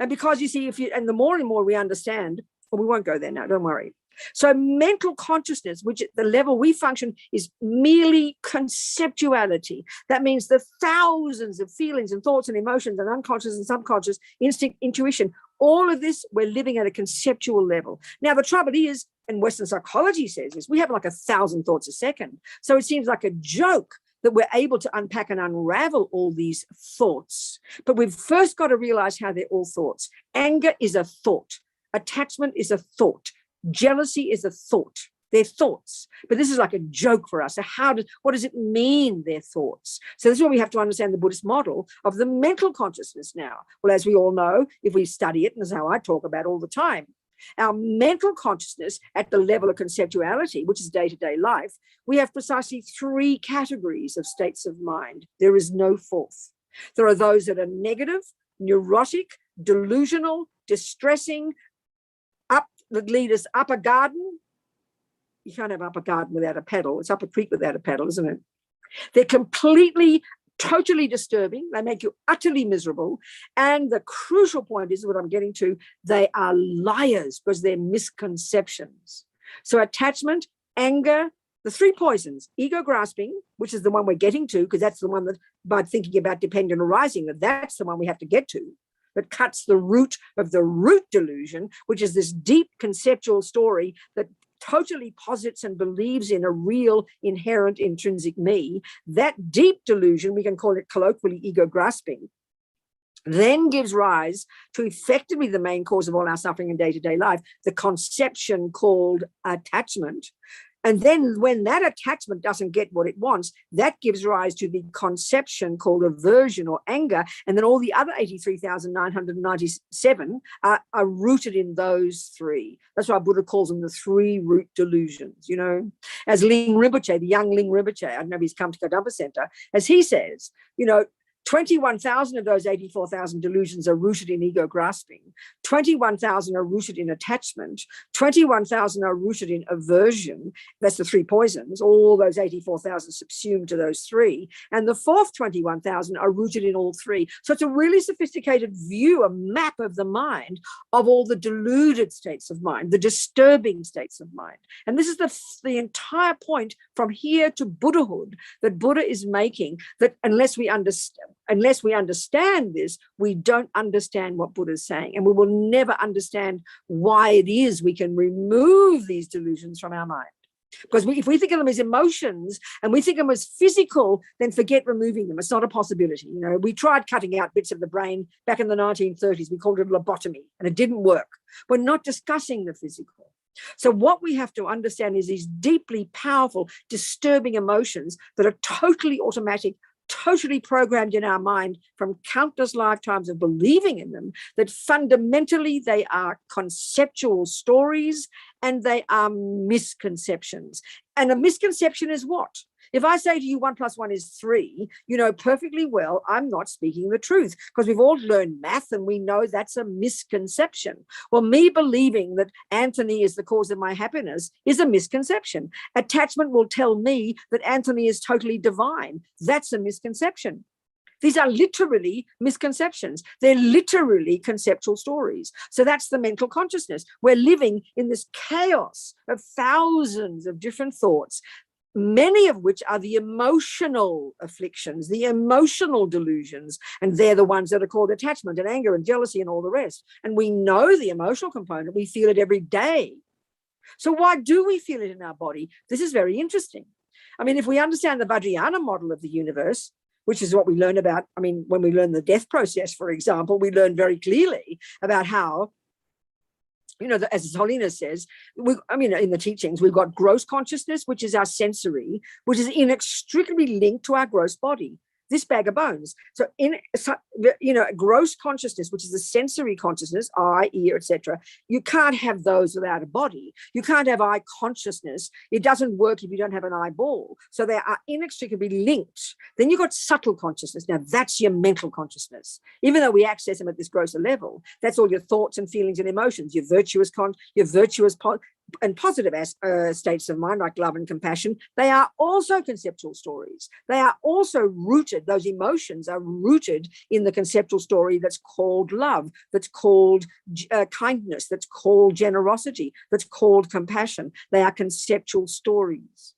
Speaker 1: And because you see, and the more and more we understand, we won't go there now, don't worry. So mental consciousness, which at the level we function, is merely conceptuality. That means the thousands of feelings and thoughts and emotions and unconscious and subconscious, instinct, intuition, all of this, we're living at a conceptual level. Now, the trouble is, and Western psychology says this, we have like 1,000 thoughts a second. So it seems like a joke that we're able to unpack and unravel all these thoughts. But we've first got to realize how they're all thoughts. Anger is a thought. Attachment is a thought. Jealousy is a thought. They're thoughts. But this is like a joke for us. So what does it mean, they're thoughts? So this is where we have to understand the Buddhist model of the mental consciousness now. Well, as we all know, if we study it, and this is how I talk about all the time, our mental consciousness at the level of conceptuality, which is day-to-day life, we have precisely 3 categories of states of mind. There is no fourth. There are those that are negative, neurotic, delusional, distressing, that lead us up a garden. You can't have up a garden without a paddle. It's up a creek without a paddle, isn't it? They're completely, totally disturbing. They make you utterly miserable. And the crucial point is what I'm getting to. They are liars, because they're misconceptions. So attachment, anger,
Speaker 6: the three poisons, ego grasping, which is the one we're getting to, because that's the one that by thinking about dependent arising, that's the one we have to get to, that cuts the root of the root delusion, which is this deep conceptual story that totally posits and believes in a real inherent intrinsic me. That deep delusion, we can call it colloquially ego grasping, then gives rise to effectively the main cause of all our suffering in day-to-day life, the conception called attachment. And then when that attachment doesn't get what it wants, that gives rise to the conception called aversion or anger. And then all the other 83,997 are rooted in those three. That's why Buddha calls them the three root delusions, you know. As Ling Rinpoche, the young Ling Rinpoche, I don't know if he's come to Kadampa Center, as he says, you know, 21,000 of those 84,000 delusions are rooted in ego grasping. 21,000 are rooted in attachment. 21,000 are rooted in aversion. That's the three poisons. All those 84,000 subsumed to those three. And the fourth 21,000 are rooted in all three. So it's a really sophisticated view, a map of the mind of all the deluded states of mind, the disturbing states of mind. And this is the entire point from here to Buddhahood that Buddha is making, that unless we understand this, we don't understand what Buddha is saying, and we will never understand why it is we can remove these delusions from our mind. Because if we think of them as emotions and we think of them as physical, then forget removing them. It's not a possibility. You know, we tried cutting out bits of the brain back in the 1930s. We called it a lobotomy, and it didn't work. We're not discussing the physical. So what we have to understand is these deeply powerful, disturbing emotions that are totally automatic, totally programmed in our mind from countless lifetimes of believing in them, that fundamentally they are conceptual stories and they are misconceptions. And a misconception is what? If I say to you 1 + 1 is 3, you know perfectly well I'm not speaking the truth, because we've all learned math and we know that's a misconception. Well, me believing that Anthony is the cause of my happiness is a misconception. Attachment will tell me that Anthony is totally divine. That's a misconception. These are literally misconceptions. They're literally conceptual stories. So that's the mental consciousness. We're living in this chaos of thousands of different thoughts, many of which are the emotional afflictions, the emotional delusions, and they're the ones that are called attachment and anger and jealousy and all the rest. And we know the emotional component. We feel it every day. So why do we feel it in our body? This is very interesting. I mean, if we understand the Vajrayana model of the universe, which is what we learn about, I mean, when we learn the death process, for example, we learn very clearly about how, you know, as His Holiness says, in the teachings, we've got gross consciousness, which is our sensory, which is inextricably linked to our gross body, this bag of bones. So gross consciousness, which is the sensory consciousness, eye, ear, etc. You can't have those without a body. You can't have eye consciousness. It doesn't work if you don't have an eyeball. So they are inextricably linked. Then you've got subtle consciousness. Now that's your mental consciousness. Even though we access them at this grosser level, that's all your thoughts and feelings and emotions, your virtuous and positive states of mind, like love and compassion. They are also conceptual stories. They are also rooted, those emotions are rooted in the conceptual story that's called love, that's called kindness, that's called generosity, that's called compassion. They are conceptual stories.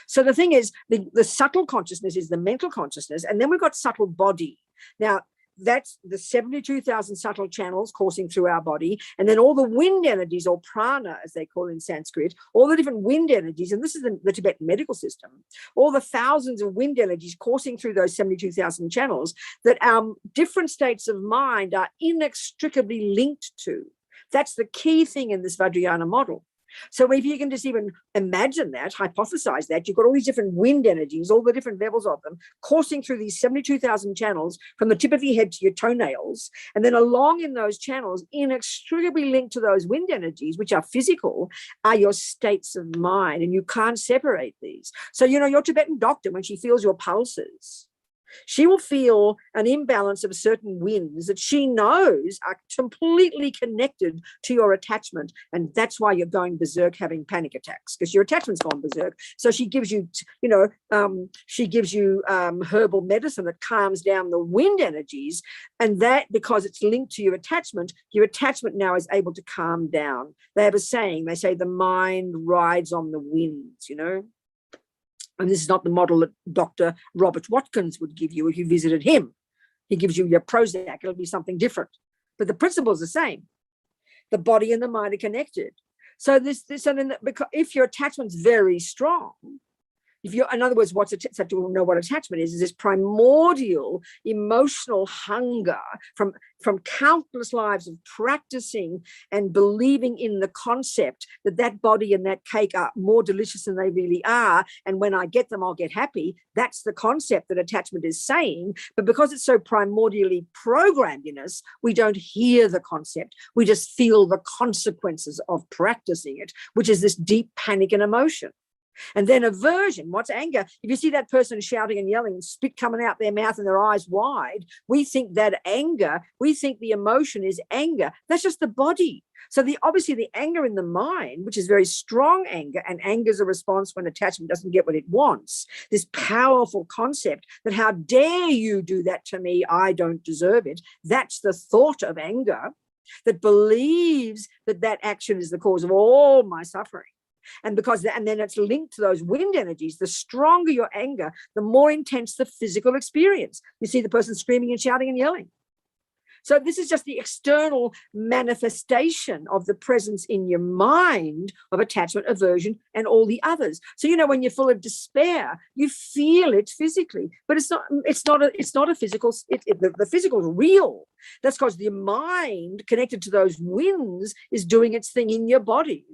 Speaker 6: So the thing is, the subtle consciousness is the mental consciousness, and then we've got subtle body. Now, that's the 72,000 subtle channels coursing through our body, and then all the wind energies, or prana as they call it in Sanskrit, all the different wind energies, and this is the Tibetan medical system, all the thousands of wind energies coursing through those 72,000 channels that our different states of mind are inextricably linked to. That's the key thing in this Vajrayana model. So if you can just even imagine that, hypothesize that, you've got all these different wind energies, all the different levels of them, coursing through these 72,000 channels from the tip of your head to your toenails. And then along in those channels, inextricably linked to those wind energies, which are physical, are your states of mind. And you can't separate these. So, you know, your Tibetan doctor, when she feels your pulses, she will feel an imbalance of certain winds that she knows are completely connected to your attachment. And that's why you're going berserk, having panic attacks, because your attachment's gone berserk. So she gives you, herbal medicine that calms down the wind energies. And that, because it's linked to your attachment now is able to calm down. They have a saying, they say the mind rides on the winds, you know. And this is not the model that Dr. Robert Watkins would give you if you visited him. He gives you your Prozac. It'll be something different. But the principle is the same. The body and the mind are connected. So because if your attachment's very strong, if you're, in other words, so to know what attachment is this primordial emotional hunger from countless lives of practicing and believing in the concept that body and that cake are more delicious than they really are. And when I get them, I'll get happy. That's the concept that attachment is saying. But because it's so primordially programmed in us, we don't hear the concept. We just feel the consequences of practicing it, which is this deep panic and emotion. And then aversion. What's anger? If you see that person shouting and yelling and spit coming out their mouth and their eyes wide, we think that anger, we think the emotion is anger. That's just the body. So obviously the anger in the mind, which is very strong anger, and anger is a response when attachment doesn't get what it wants, this powerful concept that how dare you do that to me, I don't deserve it. That's the thought of anger that believes that action is the cause of all my suffering. And then it's linked to those wind energies. The stronger your anger, the more intense the physical experience. You see the person screaming and shouting and yelling. So this is just the external manifestation of the presence in your mind of attachment, aversion, and all the others. So, when you're full of despair, you feel it physically, but it's not a physical, the physical is real. That's because the mind connected to those winds is doing its thing in your body,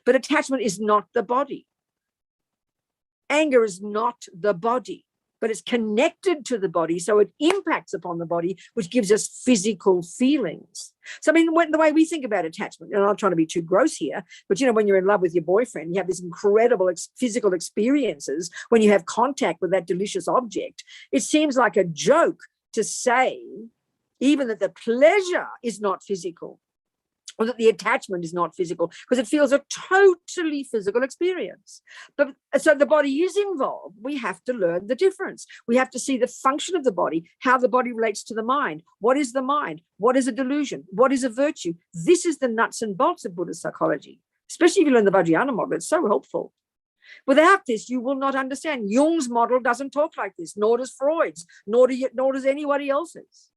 Speaker 6: But attachment is not the body. Anger is not the body, but it's connected to the body, so it impacts upon the body, which gives us physical feelings. So, the way we think about attachment, and I'm not trying to be too gross here, but, when you're in love with your boyfriend, you have these incredible physical experiences when you have contact with that delicious object. It seems like a joke to say even that the pleasure is not physical, or that the attachment is not physical, because it feels a totally physical experience. But so the body is involved. We have to learn the difference. We have to see the function of the body, how the body relates to the mind. What is the mind? What is a delusion? What is a virtue? This is the nuts and bolts of Buddhist psychology, especially if you learn the Vajrayana model. It's so helpful. Without this, you will not understand. Jung's model doesn't talk like this, nor does Freud's, nor does anybody else's.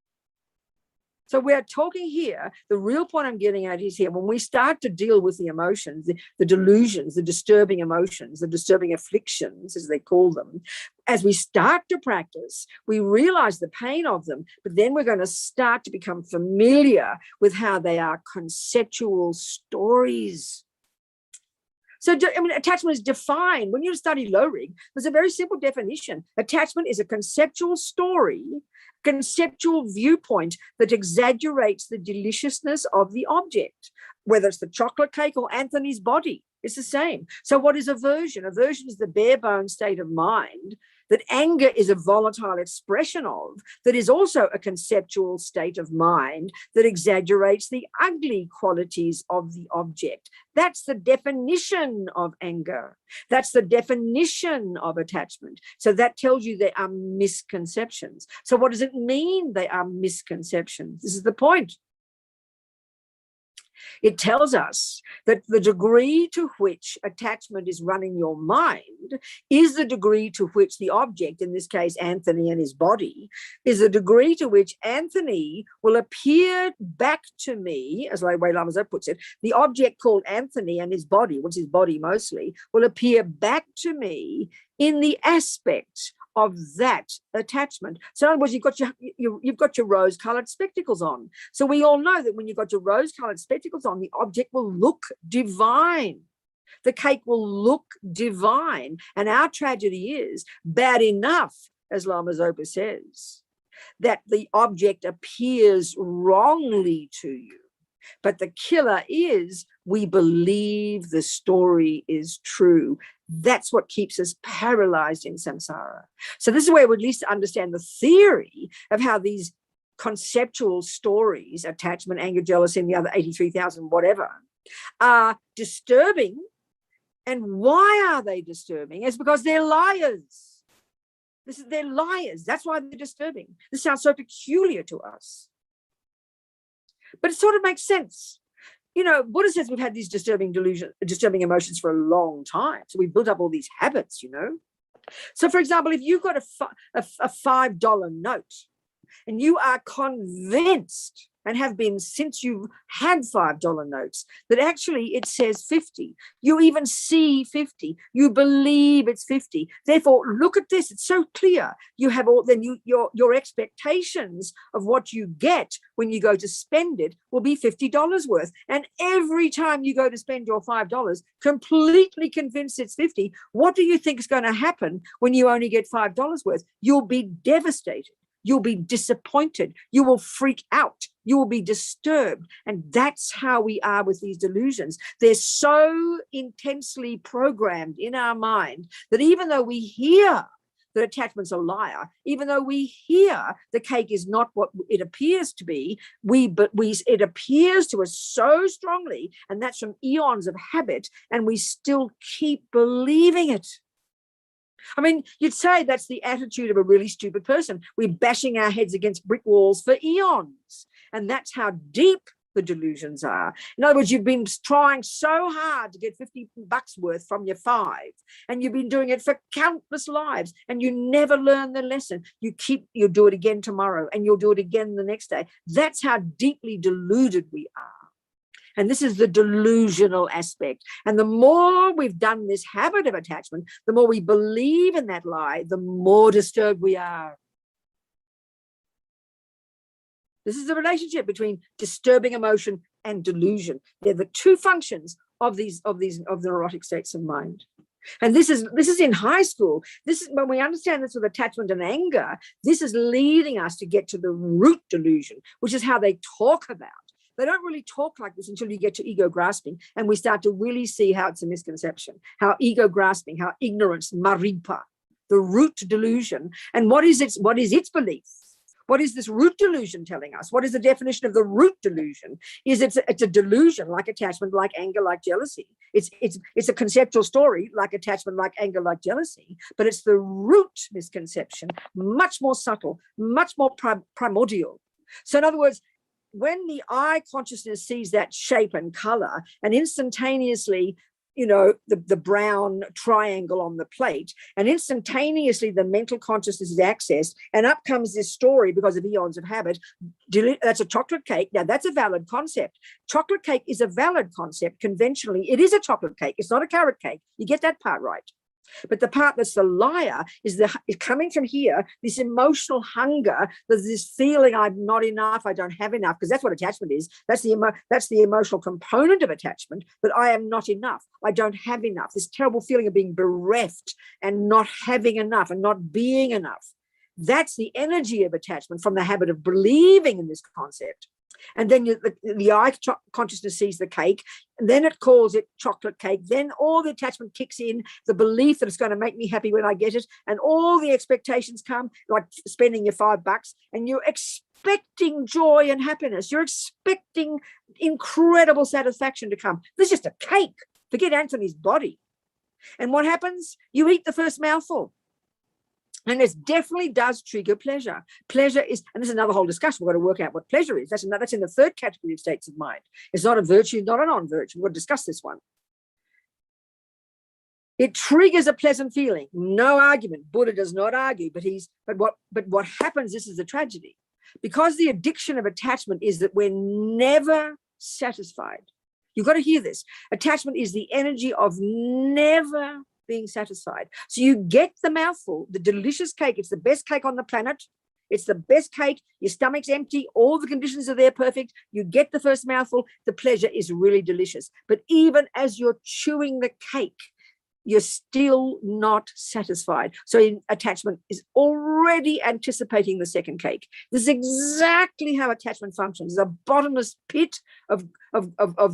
Speaker 6: So we're talking here, the real point I'm getting at is here, when we start to deal with the emotions, the delusions, the disturbing emotions, the disturbing afflictions, as they call them, as we start to practice, we realize the pain of them, but then we're going to start to become familiar with how they are conceptual stories. So, attachment is defined. When you study Lorig, there's a very simple definition. Attachment is a conceptual story, conceptual viewpoint that exaggerates the deliciousness of the object, whether it's the chocolate cake or Anthony's body. It's the same. So what is aversion? Aversion is the bare bones state of mind that anger is a volatile expression of, that is also a conceptual state of mind that exaggerates the ugly qualities of the object. That's the definition of anger. That's the definition of attachment. So that tells you there are misconceptions. So what does it mean they are misconceptions? This is the point. It tells us that the degree to which attachment is running your mind is the degree to which the object, in this case, Anthony and his body, is the degree to which Anthony will appear back to me, as the way Lama Zopa puts it, the object called Anthony and his body, which is body mostly, will appear back to me in the aspect of that attachment. So in other words, you've got your rose-colored spectacles on. So we all know that when you've got your rose-colored spectacles on, the object will look divine. The cake will look divine. And our tragedy is bad enough, as Lama Zopa says, that the object appears wrongly to you. But the killer is we believe the story is true. That's what keeps us paralyzed in samsara. So this is where we at least understand the theory of how these conceptual stories, attachment, anger, jealousy, and the other 83,000, whatever, are disturbing. And why are they disturbing? It's because they're liars. They're liars. That's why they're disturbing. This sounds so peculiar to us. But it sort of makes sense. Buddha says we've had these disturbing emotions for a long time. So we've built up all these habits, So, for example, if you've got a $5 note and you are convinced and have been since you've had $5 notes that actually it says 50, you even see 50, you believe it's 50. Therefore, look at this, it's so clear. You have all, then your expectations of what you get when you go to spend it will be $50 worth. And every time you go to spend your $5, completely convinced it's 50, what do you think is going to happen when you only get $5 worth? You'll be devastated. You'll be disappointed. You will freak out. You will be disturbed. And that's how we are with these delusions. They're so intensely programmed in our mind that even though we hear that attachment's a liar, even though we hear the cake is not what it appears to be, it appears to us so strongly, and that's from eons of habit, and we still keep believing it. I mean, you'd say that's the attitude of a really stupid person. We're bashing our heads against brick walls for eons. And that's how deep the delusions are. In other words, you've been trying so hard to get $50 worth from your 5, and you've been doing it for countless lives, and you never learn the lesson. You'll do it again tomorrow, and you'll do it again the next day. That's how deeply deluded we are. And this is the delusional aspect. And the more we've done this habit of attachment, the more we believe in that lie, the more disturbed we are. This is the relationship between disturbing emotion and delusion. They're the two functions of the neurotic states of mind. And this is in high school. This is when we understand this with attachment and anger. This is leading us to get to the root delusion, which is how they talk about. They don't really talk like this until you get to ego grasping, and we start to really see how it's a misconception, how ego grasping, how ignorance, maripa, the root delusion. And what is its belief? What is this root delusion telling us? What is the definition of the root delusion? It's a delusion like attachment, like anger, like jealousy. It's a conceptual story like attachment, like anger, like jealousy, but it's the root misconception, much more subtle, much more primordial. So in other words, when the eye consciousness sees that shape and color, and instantaneously, the brown triangle on the plate, and instantaneously the mental consciousness is accessed, and up comes this story because of eons of habit. That's a chocolate cake. Now, that's a valid concept. Chocolate cake is a valid concept conventionally. It is a chocolate cake. It's not a carrot cake. You get that part right. But the part that's the liar is coming from here, this emotional hunger. There's this feeling I'm not enough, I don't have enough, because that's what attachment is. That's the emotional component of attachment, but I am not enough. I don't have enough. This terrible feeling of being bereft and not having enough and not being enough. That's the energy of attachment from the habit of believing in this concept. And then the eye consciousness sees the cake, and then it calls it chocolate cake. Then all the attachment kicks in, the belief that it's going to make me happy when I get it, and all the expectations come, like spending your $5, and you're expecting joy and happiness. You're expecting incredible satisfaction to come. There's just a cake. Forget Anthony's body. And what happens? You eat the first mouthful. And it definitely does trigger pleasure. Pleasure is, and this is another whole discussion. We've got to work out what pleasure is. That's in the third category of states of mind. It's not a virtue, not a non-virtue. We've got to discuss this one. It triggers a pleasant feeling. No argument. Buddha does not argue, but what happens, this is the tragedy. Because the addiction of attachment is that we're never satisfied. You've got to hear this. Attachment is the energy of never being satisfied. So you get the mouthful, the delicious cake. It's the best cake on the planet. It's the best cake. Your stomach's empty. All the conditions are there perfect. You get the first mouthful. The pleasure is really delicious. But even as you're chewing the cake, you're still not satisfied. So attachment is already anticipating the second cake. This is exactly how attachment functions. It's a bottomless pit of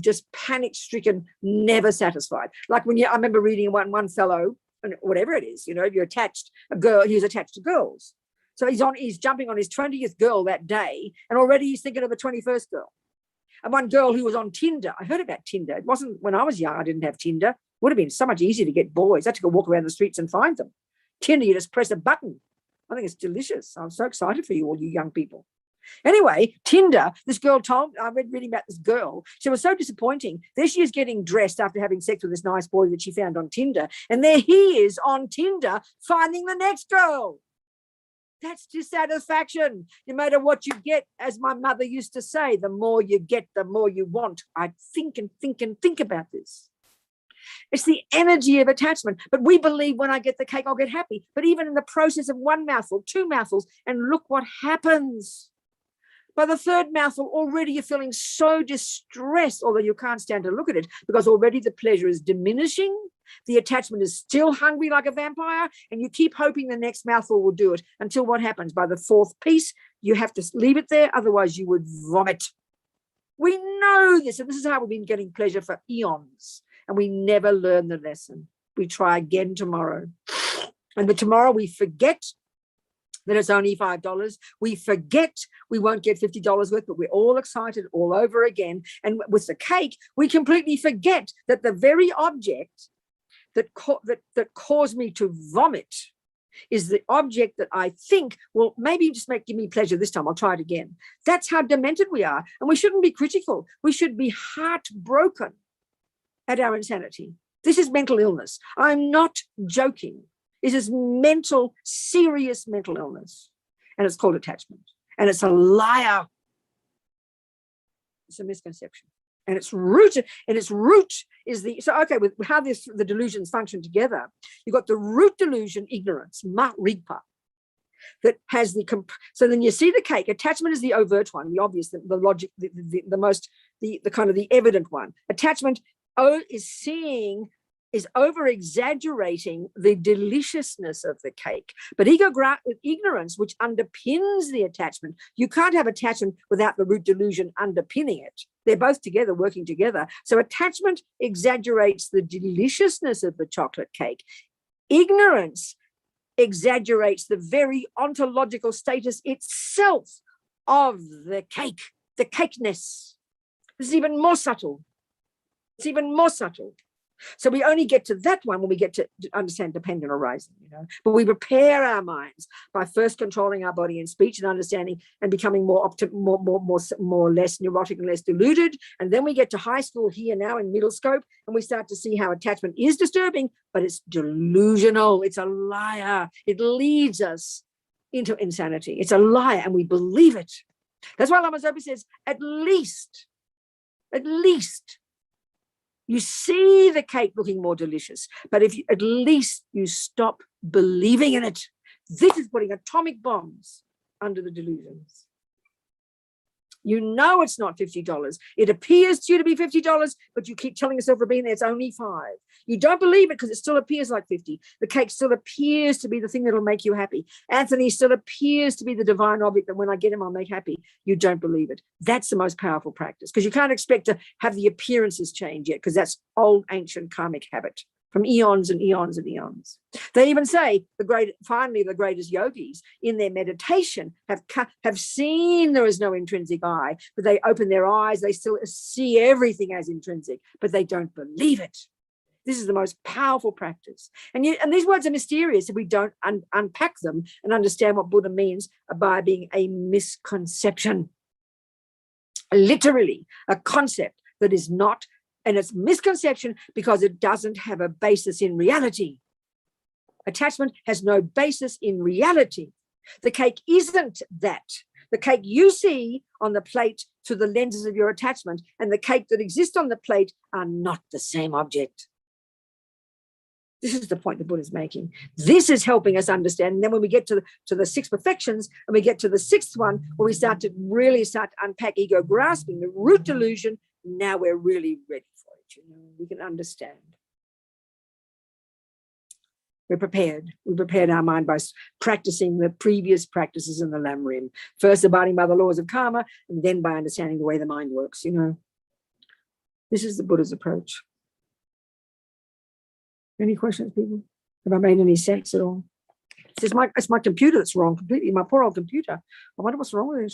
Speaker 6: just panic-stricken, never satisfied. Like I remember reading one fellow, and whatever it is, you're attached, he was attached to girls. So he's jumping on his 20th girl that day, and already he's thinking of the 21st girl. And one girl who was on Tinder, I heard about Tinder. It wasn't when I was young, I didn't have Tinder. Would have been so much easier to get boys. I had to go walk around the streets and find them. Tinder, you just press a button. I think it's delicious. I'm so excited for you, all you young people. Anyway, Tinder, this girl told me, I read reading about this girl. She was so disappointing. There she is getting dressed after having sex with this nice boy that she found on Tinder. And there he is on Tinder finding the next girl. That's dissatisfaction. No matter what you get, as my mother used to say, the more you get, the more you want. I think and think and think about this. It's the energy of attachment. But we believe when I get the cake, I'll get happy. But even in the process of one mouthful, two mouthfuls, and look what happens. By the third mouthful, already you're feeling so distressed, although you can't stand to look at it, because already the pleasure is diminishing. The attachment is still hungry like a vampire, and you keep hoping the next mouthful will do it until what happens? By the fourth piece, you have to leave it there, otherwise you would vomit. We know this, and this is how we've been getting pleasure for eons, and we never learn the lesson. We try again tomorrow. And the tomorrow we forget that it's only $5. We forget we won't get $50 worth, but we're all excited all over again. And with the cake, we completely forget that the very object that caused me to vomit is the object that I think will maybe just give me pleasure this time. I'll try it again. That's how demented we are. And we shouldn't be critical. We should be heartbroken at our insanity. This is mental illness. I'm not joking. This is mental, serious mental illness. And it's called attachment. And it's a liar. It's a misconception. And its root is the, so okay, with how the delusions function together, you've got the root delusion, ignorance, rigpa, that has the, so then you see the cake, attachment is the overt one, the obvious, the logic, the most, the kind of the evident one. Attachment is over-exaggerating the deliciousness of the cake. But ignorance, which underpins the attachment, you can't have attachment without the root delusion underpinning it. They're both together, working together. So attachment exaggerates the deliciousness of the chocolate cake. Ignorance exaggerates the very ontological status itself of the cake, the cakeness. This is even more subtle. It's even more subtle. So we only get to that one when we get to understand dependent arising, But we prepare our minds by first controlling our body and speech and understanding and becoming more less neurotic and less deluded. And then we get to high school here now in middle scope, and we start to see how attachment is disturbing, but it's delusional. It's a liar. It leads us into insanity. It's a liar, and we believe it. That's why Lama Zopa says, at least, you see the cake looking more delicious, but if at least you stop believing in it. This is putting atomic bombs under the delusions. You know it's not $50. It appears to you to be $50, but you keep telling yourself, Robina, it's only $5. You don't believe it because it still appears like $50. The cake still appears to be the thing that'll make you happy. Anthony still appears to be the divine object that when I get him, I'll make happy. You don't believe it. That's the most powerful practice, because you can't expect to have the appearances change yet, because that's old ancient karmic habit from eons and eons and eons. They even say the greatest yogis in their meditation have seen there is no intrinsic I, but they open their eyes, they still see everything as intrinsic, but they don't believe it. This is the most powerful practice. And these words are mysterious if we don't unpack them and understand what Buddha means by being a misconception. Literally, a concept that is not, and it's misconception because it doesn't have a basis in reality. Attachment has no basis in reality. The cake isn't that. The cake you see on the plate through the lenses of your attachment and the cake that exists on the plate are not the same object. This is the point the Buddha is making. This is helping us understand. And then when we get to the six perfections and we get to the sixth one, where we start to unpack ego grasping, the root delusion, now we're really ready for it. We can understand. We're prepared. We prepared our mind by practicing the previous practices in the Lamrim. First abiding by the laws of karma, and then by understanding the way the mind works. This is the Buddha's approach. Any questions, people? Have I made any sense at all? It's my computer that's wrong completely. My poor old computer. I wonder what's wrong with it.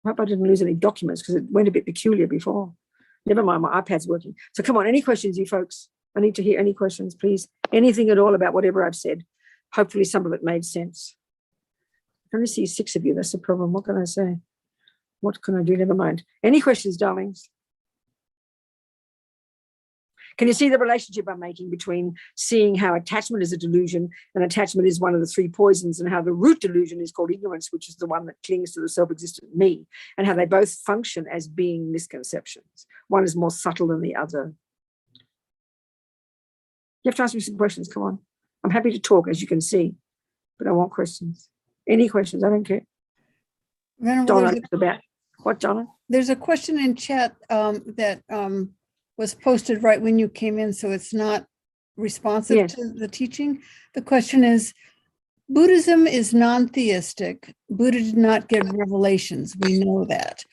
Speaker 6: I hope I didn't lose any documents because it went a bit peculiar before. Never mind, my iPad's working. So come on, any questions, you folks? I need to hear any questions, please. Anything at all about whatever I've said. Hopefully some of it made sense. can only see 6 of you. That's the problem. What can I say? What can I do? Never mind. Any questions, darlings? Can you see the relationship I'm making between seeing how attachment is a delusion and attachment is one of the 3 poisons, and how the root delusion is called ignorance, which is the one that clings to the self-existent me, and how they both function as being misconceptions. One is more subtle than the other. You have to ask me some questions. Come on. I'm happy to talk, as you can see, but I want questions. Any questions? I don't care.
Speaker 3: Venerable,
Speaker 6: Donna, about what, Donna?
Speaker 3: there's a question in chat that was posted right when you came in, so it's not responsive
Speaker 6: Yes.
Speaker 3: to the teaching. The question is, Buddhism is non-theistic. Buddha did not give revelations. We know that.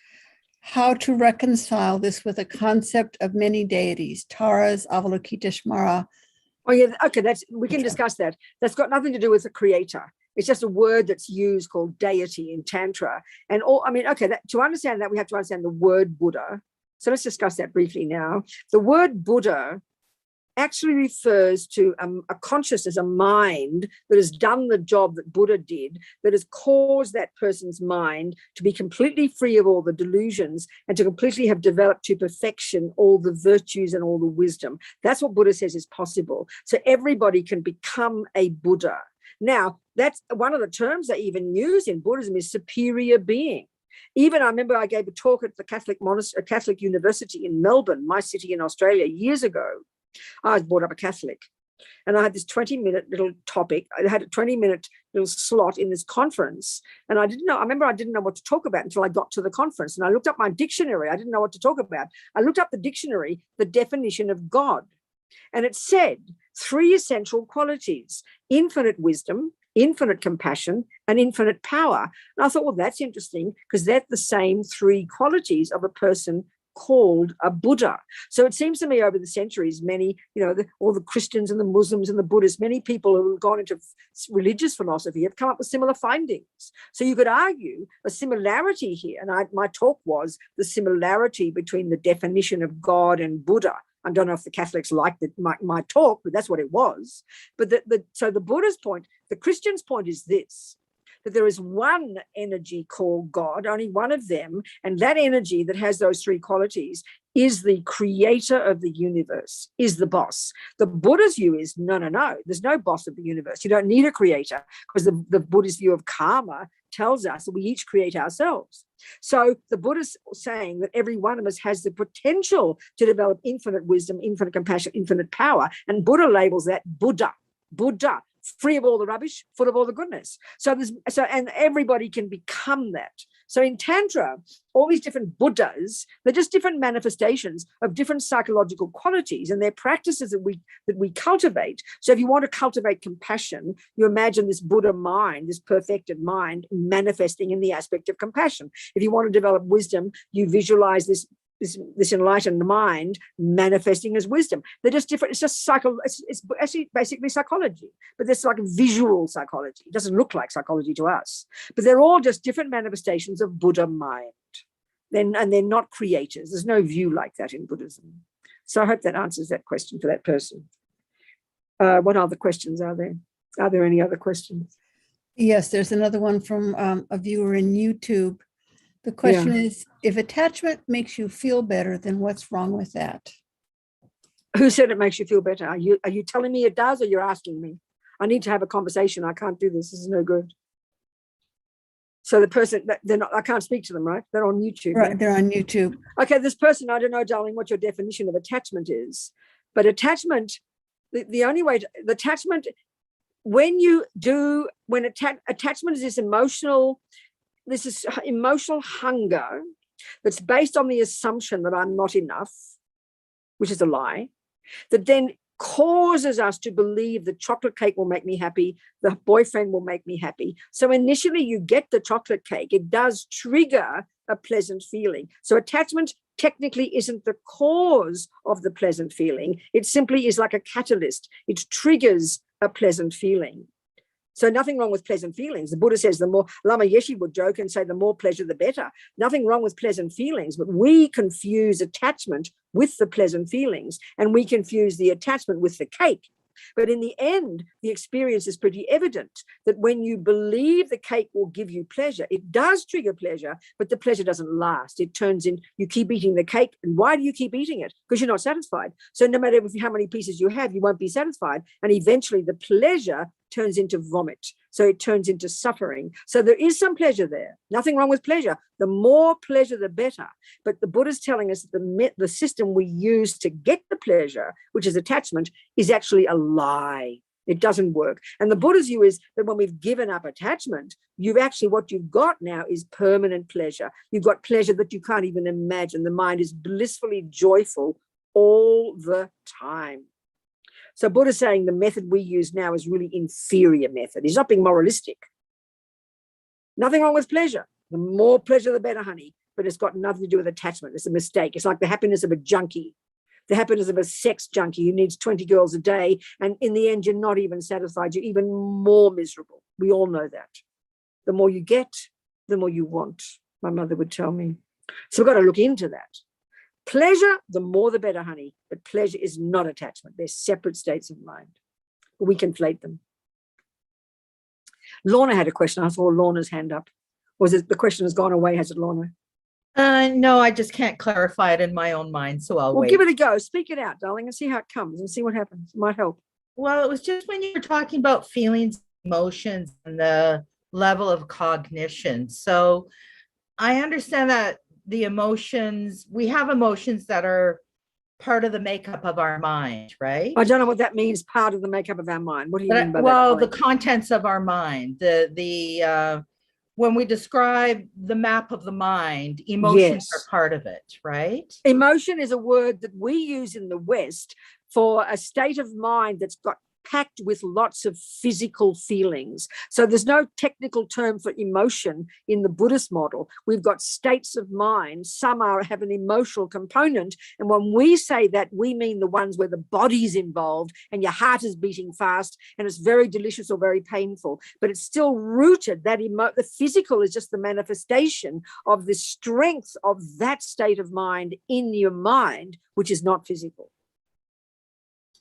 Speaker 3: How to reconcile this with a concept of many deities, Taras, Avalokiteshvara.
Speaker 6: Oh yeah, okay, we can discuss that. That's got nothing to do with the creator. It's just a word that's used called deity in Tantra. And to understand that, we have to understand the word Buddha. So let's discuss that briefly now. The word Buddha actually refers to a consciousness, a mind that has done the job that Buddha did, that has caused that person's mind to be completely free of all the delusions and to completely have developed to perfection all the virtues and all the wisdom. That's what Buddha says is possible. So everybody can become a Buddha. Now, that's one of the terms they even use in Buddhism is superior being. Even I remember I gave a talk at the Catholic University in Melbourne, my city in Australia, years ago. I was brought up a Catholic, and I had this 20-minute little topic. I had a 20-minute little slot in this conference, and I didn't know what to talk about until I got to the conference, and I looked up my dictionary. I didn't know what to talk about. I looked up the dictionary, the definition of God, and it said 3 essential qualities: infinite wisdom, infinite compassion, and infinite power. And I thought, well, that's interesting, because they're the same 3 qualities of a person called a Buddha. So it seems to me over the centuries, many, all the Christians and the Muslims and the Buddhists, many people who have gone into religious philosophy have come up with similar findings. So you could argue a similarity here. And my talk was the similarity between the definition of God and Buddha. I don't know if the Catholics liked my talk, but that's what it was. But so the Buddha's point, the Christian's point is this: that there is one energy called God, only one of them, and that energy that has those 3 qualities is the creator of the universe, is the boss. The Buddha's view is, no, there's no boss of the universe. You don't need a creator, because the Buddhist view of karma tells us that we each create ourselves. So the Buddha's saying that every one of us has the potential to develop infinite wisdom, infinite compassion, infinite power, and Buddha labels that Buddha, free of all the rubbish, full of all the goodness. And everybody can become that. So in Tantra, all these different Buddhas, they're just different manifestations of different psychological qualities, and they're practices that we cultivate. So if you want to cultivate compassion, you imagine this Buddha mind, this perfected mind, manifesting in the aspect of compassion. If you want to develop wisdom, you visualize this enlightened mind manifesting as wisdom. They're just different. It's just it's actually basically psychology, but it's like visual psychology. It doesn't look like psychology to us, but they're all just different manifestations of Buddha mind. And they're not creators. There's no view like that in Buddhism. So I hope that answers that question for that person. What other questions are there? Are there any other questions?
Speaker 3: Yes, there's another one from a viewer in YouTube. The question is, if attachment makes you feel better, then what's wrong with that?
Speaker 6: Who said it makes you feel better? Are you telling me it does, or you're asking me? I need to have a conversation. I can't do this. This is no good. So the person, I can't speak to them, right? They're on YouTube.
Speaker 3: Right, they're on YouTube.
Speaker 6: Okay, this person, I don't know, darling, what your definition of attachment is. But attachment, the only way, the attachment, attachment is this emotional hunger that's based on the assumption that I'm not enough, which is a lie, that then causes us to believe the chocolate cake will make me happy, the boyfriend will make me happy. So initially you get the chocolate cake, it does trigger a pleasant feeling. So attachment technically isn't the cause of the pleasant feeling. It simply is like a catalyst. It triggers a pleasant feeling. So nothing wrong with pleasant feelings. The Buddha says the more, Lama Yeshe would joke and say the more pleasure, the better. Nothing wrong with pleasant feelings, but we confuse attachment with the pleasant feelings, and we confuse the attachment with the cake. But in the end, the experience is pretty evident that when you believe the cake will give you pleasure, it does trigger pleasure, but the pleasure doesn't last. It turns in, you keep eating the cake. And why do you keep eating it? Because you're not satisfied. So no matter how many pieces you have, you won't be satisfied. And eventually the pleasure turns into vomit. So it turns into suffering. So there is some pleasure there. Nothing wrong with pleasure. The more pleasure, the better. But the Buddha's telling us that the system we use to get the pleasure, which is attachment, is actually a lie. It doesn't work. And the Buddha's view is that when we've given up attachment, what you've got now is permanent pleasure. You've got pleasure that you can't even imagine. The mind is blissfully joyful all the time. So Buddha's saying the method we use now is really inferior method. He's not being moralistic. Nothing wrong with pleasure. The more pleasure, the better, honey. But it's got nothing to do with attachment. It's a mistake. It's like the happiness of a junkie, the happiness of a sex junkie who needs 20 girls a day. And in the end, you're not even satisfied. You're even more miserable. We all know that. The more you get, the more you want, my mother would tell me. So we've got to look into that. Pleasure, the more the better, honey. But pleasure is not attachment. They're separate states of mind. We conflate them. Lorna had a question. I saw Lorna's hand up. Was it the question has gone away? Has it, Lorna?
Speaker 4: No, I just can't clarify it in my own mind, so I'll wait.
Speaker 6: Give it a go. Speak it out, darling, and see how it comes and see what happens. It might help.
Speaker 4: Well, it was just when you were talking about feelings, emotions, and the level of cognition. So I understand that the emotions, we have emotions that are part of the makeup of our mind, right?
Speaker 6: I don't know what that means, part of the makeup of our mind. What do you mean by that?
Speaker 4: Well, the contents of our mind, when we describe the map of the mind, emotions are part of it, right?
Speaker 6: Emotion is a word that we use in the West for a state of mind that's got packed with lots of physical feelings. So there's no technical term for emotion in the Buddhist model. We've got states of mind. Some have an emotional component. And when we say that, we mean the ones where the body's involved and your heart is beating fast and it's very delicious or very painful. But it's still rooted, the physical is just the manifestation of the strength of that state of mind in your mind, which is not physical.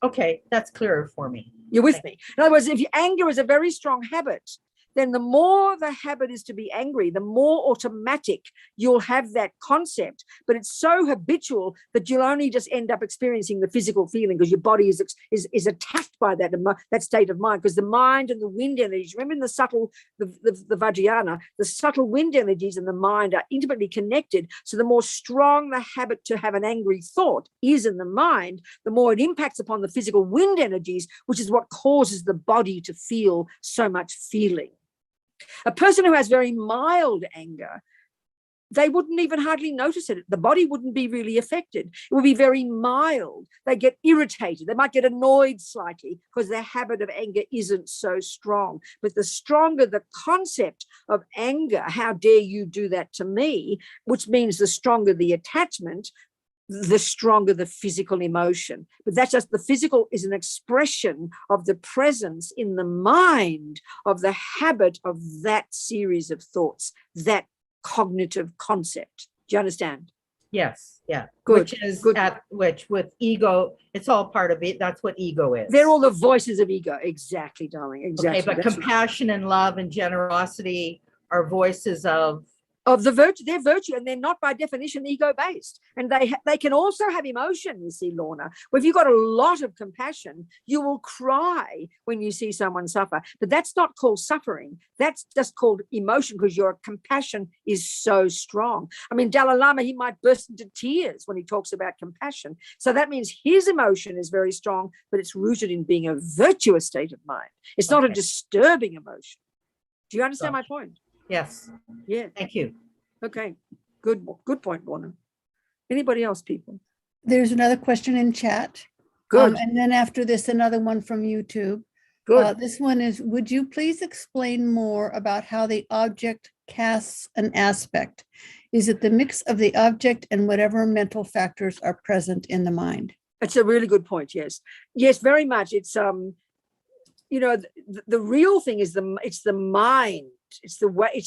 Speaker 4: Okay, that's clearer for me.
Speaker 6: You're with me. In other words, if your anger is a very strong habit, then the more the habit is to be angry, the more automatic you'll have that concept. But it's so habitual that you'll only just end up experiencing the physical feeling because your body is attacked by that state of mind. Because the mind and the wind energies, remember in the subtle, the Vajrayana, the subtle wind energies and the mind are intimately connected. So the more strong the habit to have an angry thought is in the mind, the more it impacts upon the physical wind energies, which is what causes the body to feel so much feeling. A person who has very mild anger, they wouldn't even hardly notice it. The body wouldn't be really affected. It would be very mild. They get irritated. They might get annoyed slightly because their habit of anger isn't so strong. But the stronger the concept of anger, how dare you do that to me, which means the stronger the attachment, the stronger the physical emotion. But that's just, the physical is an expression of the presence in the mind of the habit of that series of thoughts, that cognitive concept. Do you understand?
Speaker 4: Yes, yeah.
Speaker 6: Good.
Speaker 4: Which is which with ego, it's all part of it. That's what ego is.
Speaker 6: They're all the voices of ego. Exactly, darling. Exactly.
Speaker 4: Okay, but compassion and love and generosity are voices of
Speaker 6: the virtue. They're virtue, and they're not by definition ego-based. And they can also have emotion, you see, Lorna. Well, if you've got a lot of compassion, you will cry when you see someone suffer. But that's not called suffering. That's just called emotion, because your compassion is so strong. I mean, Dalai Lama, he might burst into tears when he talks about compassion. So that means his emotion is very strong, but it's rooted in being a virtuous state of mind. It's not a disturbing emotion. Do you understand my point?
Speaker 4: Yes.
Speaker 6: Yeah.
Speaker 4: Thank you.
Speaker 6: Okay. Good point, Lorna. Anybody else, people?
Speaker 3: There's another question in chat.
Speaker 6: Good.
Speaker 3: And then after this, another one from YouTube.
Speaker 6: Good.
Speaker 3: This one is, would you please explain more about how the object casts an aspect? Is it the mix of the object and whatever mental factors are present in the mind?
Speaker 6: It's a really good point. Yes. Yes, very much. It's, the real thing is it's the mind. It's the way,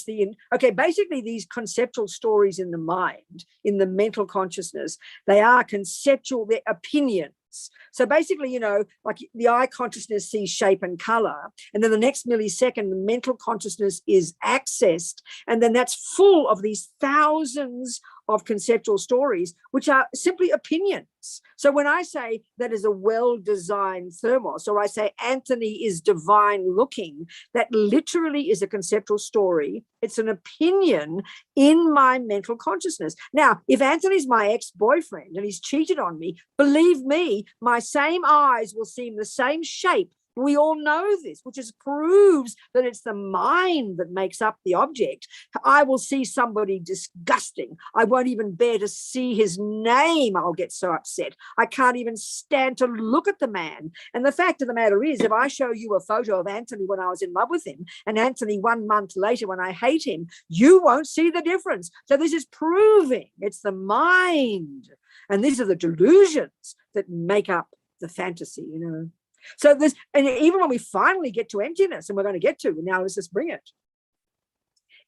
Speaker 6: basically these conceptual stories in the mind, in the mental consciousness, they are conceptual, they're opinions. illusions. So basically, you know, like the eye consciousness sees shape and color, and then the next millisecond, the mental consciousness is accessed, and then that's full of these thousands of conceptual stories, which are simply opinions. So when I say that is a well-designed thermos, or I say Anthony is divine looking, that literally is a conceptual story. It's an opinion in my mental consciousness. Now, if Anthony's my ex-boyfriend and he's cheated on me, believe me, my same eyes will seem the same shape. We all know this, which just proves that it's the mind that makes up the object. I will see somebody disgusting. I won't even bear to see his name. I'll get so upset. I can't even stand to look at the man. And the fact of the matter is, if I show you a photo of Anthony when I was in love with him, and Anthony 1 month later when I hate him, you won't see the difference. So this is proving it's the mind. And these are the delusions that make up the fantasy, you know. So this, and even when we finally get to emptiness, and we're going to get to, now let's just bring it.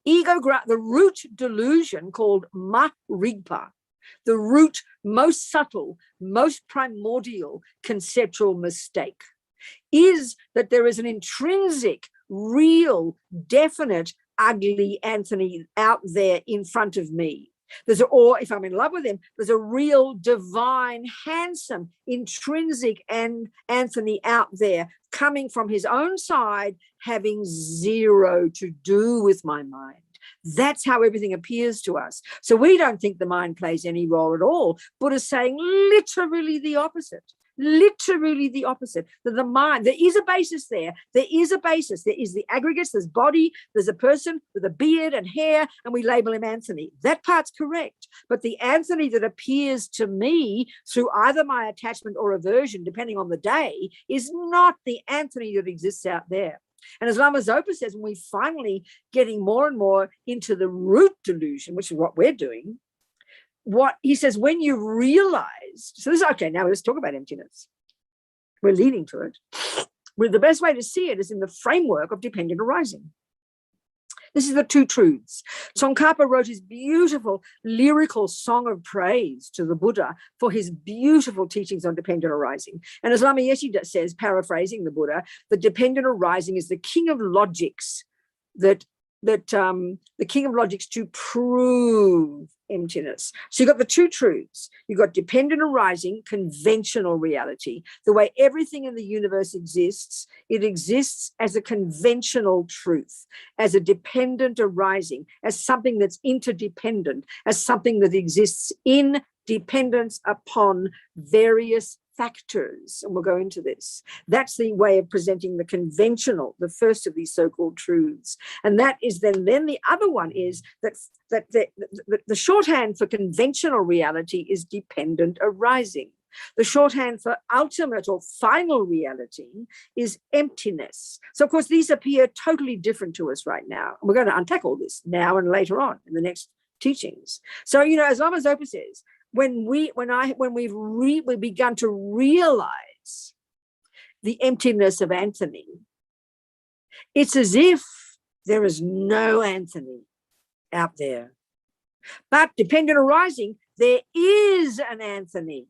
Speaker 6: The root delusion called ma-rigpa, the root, most subtle, most primordial conceptual mistake, is that there is an intrinsic, real, definite, ugly Anthony out there in front of me. Or if I'm in love with him, there's a real divine, handsome, intrinsic and Anthony out there coming from his own side, having zero to do with my mind. That's how everything appears to us. So we don't think the mind plays any role at all. Buddha's saying literally the opposite. Literally the opposite. That the mind, there is a basis there. There is a basis. There is the aggregates, there's body, there's a person with a beard and hair, and we label him Anthony. That part's correct. But the Anthony that appears to me through either my attachment or aversion, depending on the day, is not the Anthony that exists out there. And as Lama Zopa says, when we finally getting more and more into the root delusion, which is what we're doing, what he says, when you realize, so this is okay, now let's talk about emptiness. We're leading to it. Well, the best way to see it is in the framework of dependent arising. This is the two truths. Tsongkhapa wrote his beautiful lyrical song of praise to the Buddha for his beautiful teachings on dependent arising. And as Lama Yeshe says, paraphrasing the Buddha, the dependent arising is the king of logics, the king of logics to prove emptiness. So you've got the two truths. You've got dependent arising, conventional reality. The way everything in the universe exists, it exists as a conventional truth, as a dependent arising, as something that's interdependent, as something that exists in dependence upon various factors, and we'll go into this. That's the way of presenting the conventional, the first of these so-called truths. And that is then the other one is that the shorthand for conventional reality is dependent arising. The shorthand for ultimate or final reality is emptiness. So of course these appear totally different to us right now. And we're going to unpack all this now and later on in the next teachings. So, you know, as Lama Zopa says, when we've begun to realize the emptiness of Anthony, it's as if there is no Anthony out there. But dependent arising, there is an Anthony.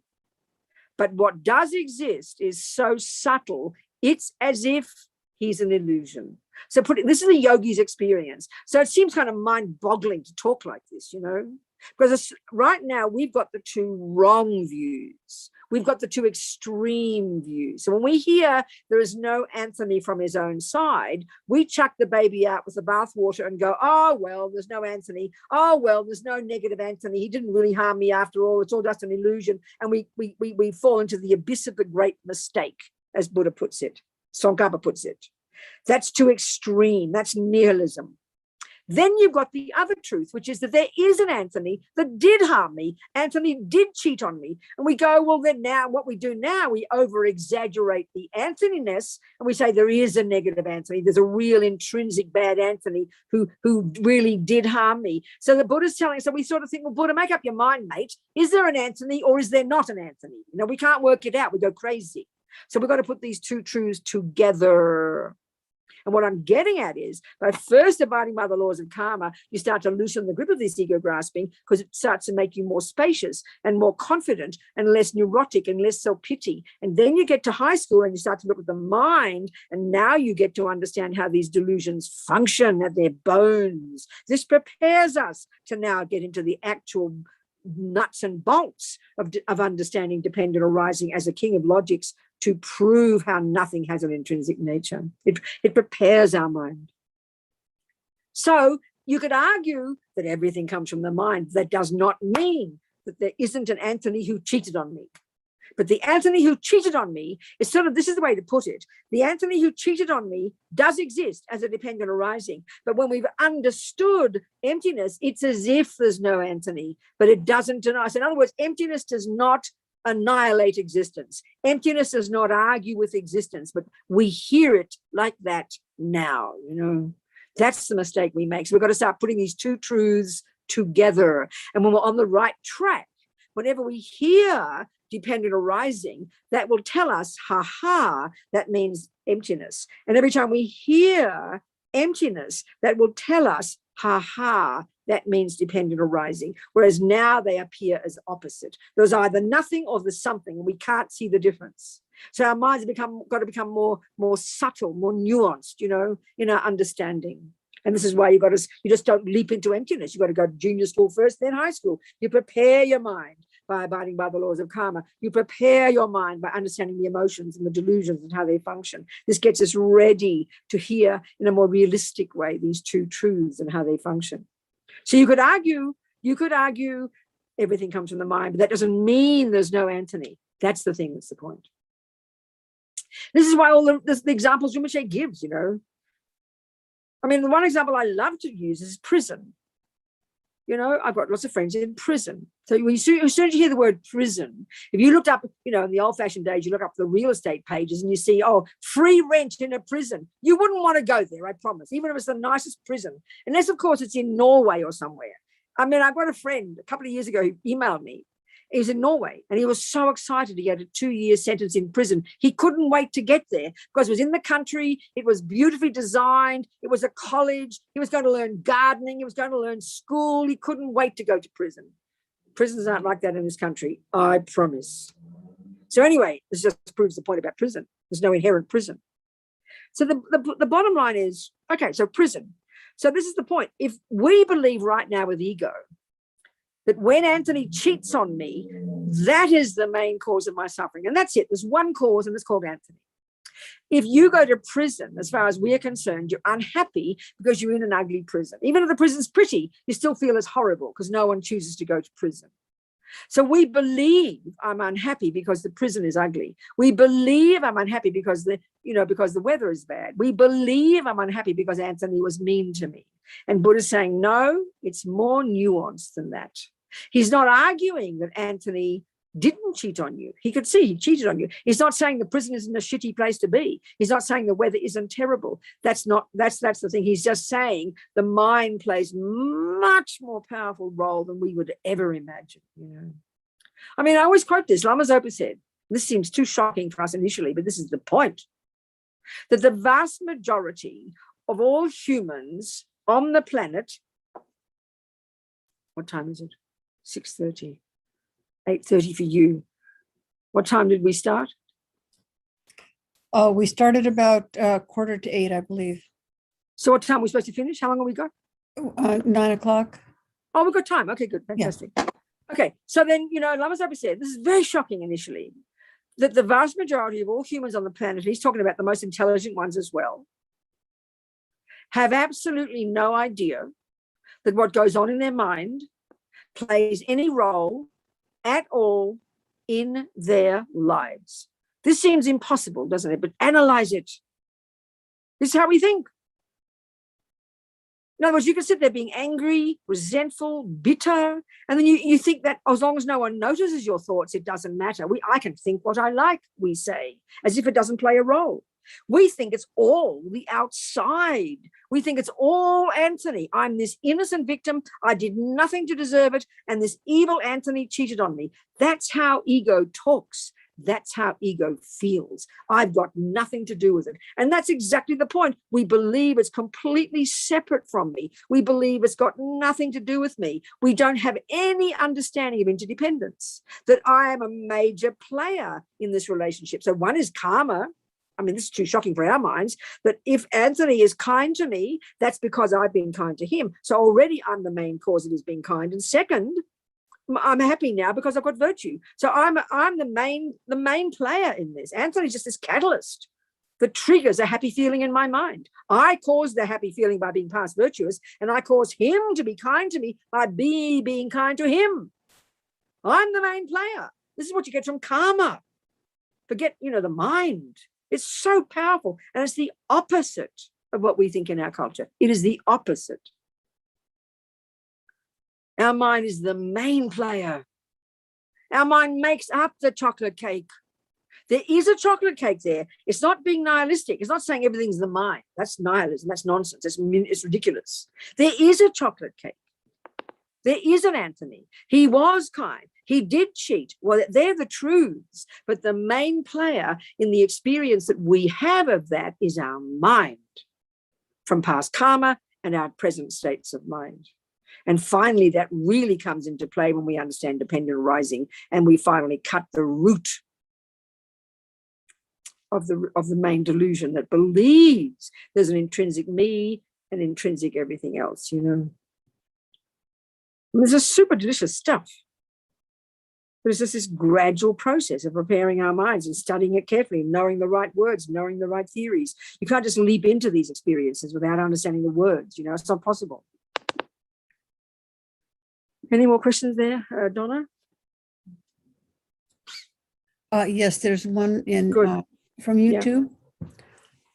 Speaker 6: But what does exist is so subtle, it's as if he's an illusion. So this is a yogi's experience. So it seems kind of mind-boggling to talk like this, you know, because right now we've got the two wrong views. We've got the two extreme views. So when we hear there is no Anthony from his own side, we chuck the baby out with the bathwater and go, oh, well, there's no Anthony. Oh, well, there's no negative Anthony. He didn't really harm me after all. It's all just an illusion. And we fall into the abyss of the great mistake, as Buddha puts it, Tsongkhapa puts it. That's too extreme. That's nihilism. Then you've got the other truth, which is that there is an Anthony that did harm me. Anthony did cheat on me. And we go, well, then now what we do now, we over-exaggerate the Anthony-ness and we say there is a negative Anthony. There's a real intrinsic bad Anthony who really did harm me. So the Buddha's telling us, so we sort of think, well, Buddha, make up your mind, mate. Is there an Anthony or is there not an Anthony? You know, we can't work it out. We go crazy. So we've got to put these two truths together. And what I'm getting at is, by first abiding by the laws of karma, you start to loosen the grip of this ego grasping, because it starts to make you more spacious and more confident and less neurotic and less self-pity. And then you get to high school and you start to look at the mind, and now you get to understand how these delusions function at their bones. This prepares us to now get into the actual nuts and bolts of understanding dependent arising as a king of logics, to prove how nothing has an intrinsic nature. It prepares our mind. So you could argue that everything comes from the mind. That does not mean that there isn't an Anthony who cheated on me. But the Anthony who cheated on me is sort of, this is the way to put it, the Anthony who cheated on me does exist as a dependent arising. But when we've understood emptiness, it's as if there's no Anthony, but it doesn't deny. So in other words, emptiness does not annihilate existence. Emptiness does not argue with existence, but we hear it like that now, you know. That's the mistake we make. So we've got to start putting these two truths together. And when we're on the right track, whenever we hear dependent arising, that will tell us, ha, that means emptiness. And every time we hear emptiness, that will tell us, ha, that means dependent arising. Whereas now they appear as opposite. There's either nothing or there's something, and we can't see the difference. So our minds have got to become more subtle, more nuanced, you know, in our understanding. And this is why you just don't leap into emptiness. You've got to go to junior school first, then high school. You prepare your mind by abiding by the laws of karma. You prepare your mind by understanding the emotions and the delusions and how they function. This gets us ready to hear in a more realistic way these two truths and how they function. So you could argue everything comes from the mind, but that doesn't mean there's no Anthony. That's the thing, that's the point. This is why all the examples Rinpoche gives, you know. I mean, the one example I love to use is prison. You know, I've got lots of friends in prison. So as soon as you hear the word prison, if you looked up, you know, in the old-fashioned days, you look up the real estate pages and you see, oh, free rent in a prison. You wouldn't want to go there, I promise, even if it's the nicest prison. Unless, of course, it's in Norway or somewhere. I mean, I've got a friend a couple of years ago who emailed me. He was in Norway and he was so excited. He had a 2-year sentence in prison. He couldn't wait to get there because it was in the country. It was beautifully designed. It was a college. He was going to learn gardening. He was going to learn school. He couldn't wait to go to prison. Prisons aren't like that in this country, I promise. So anyway, this just proves the point about prison. There's no inherent prison. So the bottom line is, okay, so prison. So this is the point. If we believe right now with ego that when Anthony cheats on me, that is the main cause of my suffering. And that's it. There's one cause, and it's called Anthony. If you go to prison, as far as we're concerned, you're unhappy because you're in an ugly prison. Even if the prison's pretty, you still feel it's horrible because no one chooses to go to prison. So we believe I'm unhappy because the prison is ugly. We believe I'm unhappy because the weather is bad. We believe I'm unhappy because Anthony was mean to me. And Buddha's saying, no, it's more nuanced than that. He's not arguing that Anthony didn't cheat on you. He could see he cheated on you. He's not saying the prison isn't a shitty place to be. He's not saying the weather isn't terrible. That's the thing. He's just saying the mind plays much more powerful role than we would ever imagine. You know, I mean, I always quote this. Lama Zopa said, this seems too shocking for us initially, but this is the point, that the vast majority of all humans on the planet, what time is it? 6:30. 8:30 for you. What time did we start?
Speaker 3: Oh, we started about 7:45, I believe.
Speaker 6: So what time are we supposed to finish? How long have we got?
Speaker 3: 9 o'clock.
Speaker 6: Oh, we've got time. Okay, good. Fantastic. Yeah. Okay, so then, you know, Lama Zopa said, this is very shocking initially, that the vast majority of all humans on the planet, he's talking about the most intelligent ones as well, have absolutely no idea that what goes on in their mind plays any role at all in their lives. This seems impossible, doesn't it? But analyze it. This is how we think. In other words, you can sit there being angry, resentful, bitter, and then you think that as long as no one notices your thoughts, it doesn't matter. I can think what I like, we say, as if it doesn't play a role. We think it's all the outside. We think it's all Anthony. I'm this innocent victim. I did nothing to deserve it. And this evil Anthony cheated on me. That's how ego talks. That's how ego feels. I've got nothing to do with it. And that's exactly the point. We believe it's completely separate from me. We believe it's got nothing to do with me. We don't have any understanding of interdependence, that I am a major player in this relationship. So one is karma. I mean, this is too shocking for our minds, but if Anthony is kind to me, that's because I've been kind to him. So already I'm the main cause of his being kind. And second, I'm happy now because I've got virtue. So I'm the main player in this. Anthony's just this catalyst that triggers a happy feeling in my mind. I cause the happy feeling by being past virtuous, and I cause him to be kind to me by being kind to him. I'm the main player. This is what you get from karma. Forget, the mind. It's so powerful. And it's the opposite of what we think in our culture. It is the opposite. Our mind is the main player. Our mind makes up the chocolate cake. There is a chocolate cake there. It's not being nihilistic. It's not saying everything's the mind. That's nihilism. That's nonsense. It's ridiculous. There is a chocolate cake. There is an Anthony. He was kind. He did cheat. Well, they're the truths. But the main player in the experience that we have of that is our mind, from past karma and our present states of mind. And finally, that really comes into play when we understand dependent arising, and we finally cut the root of the main delusion that believes there's an intrinsic me and intrinsic everything else, And this is super delicious stuff. But it's just this gradual process of preparing our minds and studying it carefully, knowing the right words, knowing the right theories. You can't just leap into these experiences without understanding the words, It's not possible. Any more questions there, Donna?
Speaker 3: Yes, there's one
Speaker 6: Good.
Speaker 3: from
Speaker 6: Yeah.
Speaker 3: YouTube.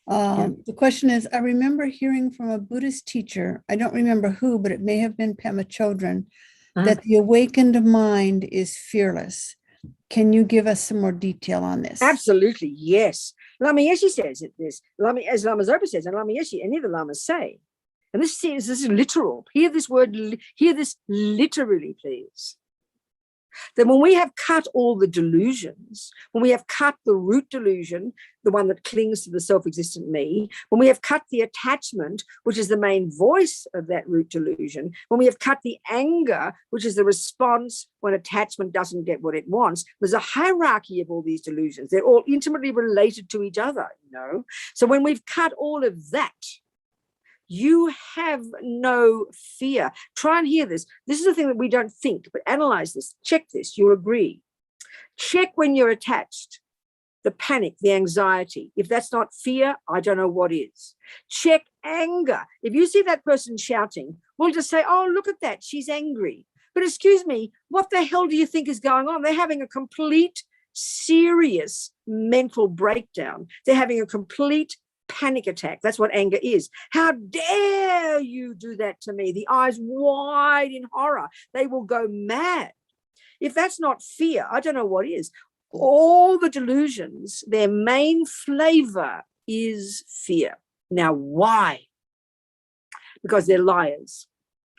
Speaker 3: The question is, I remember hearing from a Buddhist teacher, I don't remember who, but it may have been Pema Chodron, that the awakened mind is fearless. Can you give us some more detail on this?
Speaker 6: Absolutely, yes. Lama Yeshe says this. As Lama Zopa says, and Lama Yeshe, any of the Lamas say, and this is literal. Hear this literally, please. That when we have cut all the delusions, when we have cut the root delusion, the one that clings to the self-existent me, when we have cut the attachment, which is the main voice of that root delusion, when we have cut the anger, which is the response when attachment doesn't get what it wants, there's a hierarchy of all these delusions. They're all intimately related to each other, So when we've cut all of that, you have no fear. Try and hear this. This is the thing that we don't think, but analyze this. Check this. You'll agree. Check when you're attached. The panic, the anxiety. If that's not fear, I don't know what is. Check anger. If you see that person shouting, we'll just say, oh, look at that. She's angry. But excuse me, what the hell do you think is going on? They're having a complete, serious mental breakdown. They're having a complete panic attack. That's what anger is. How dare you do that to me? The eyes wide in horror. They will go mad. If that's not fear, I don't know what is. All the delusions, their main flavor is fear. Now, why? Because they're liars.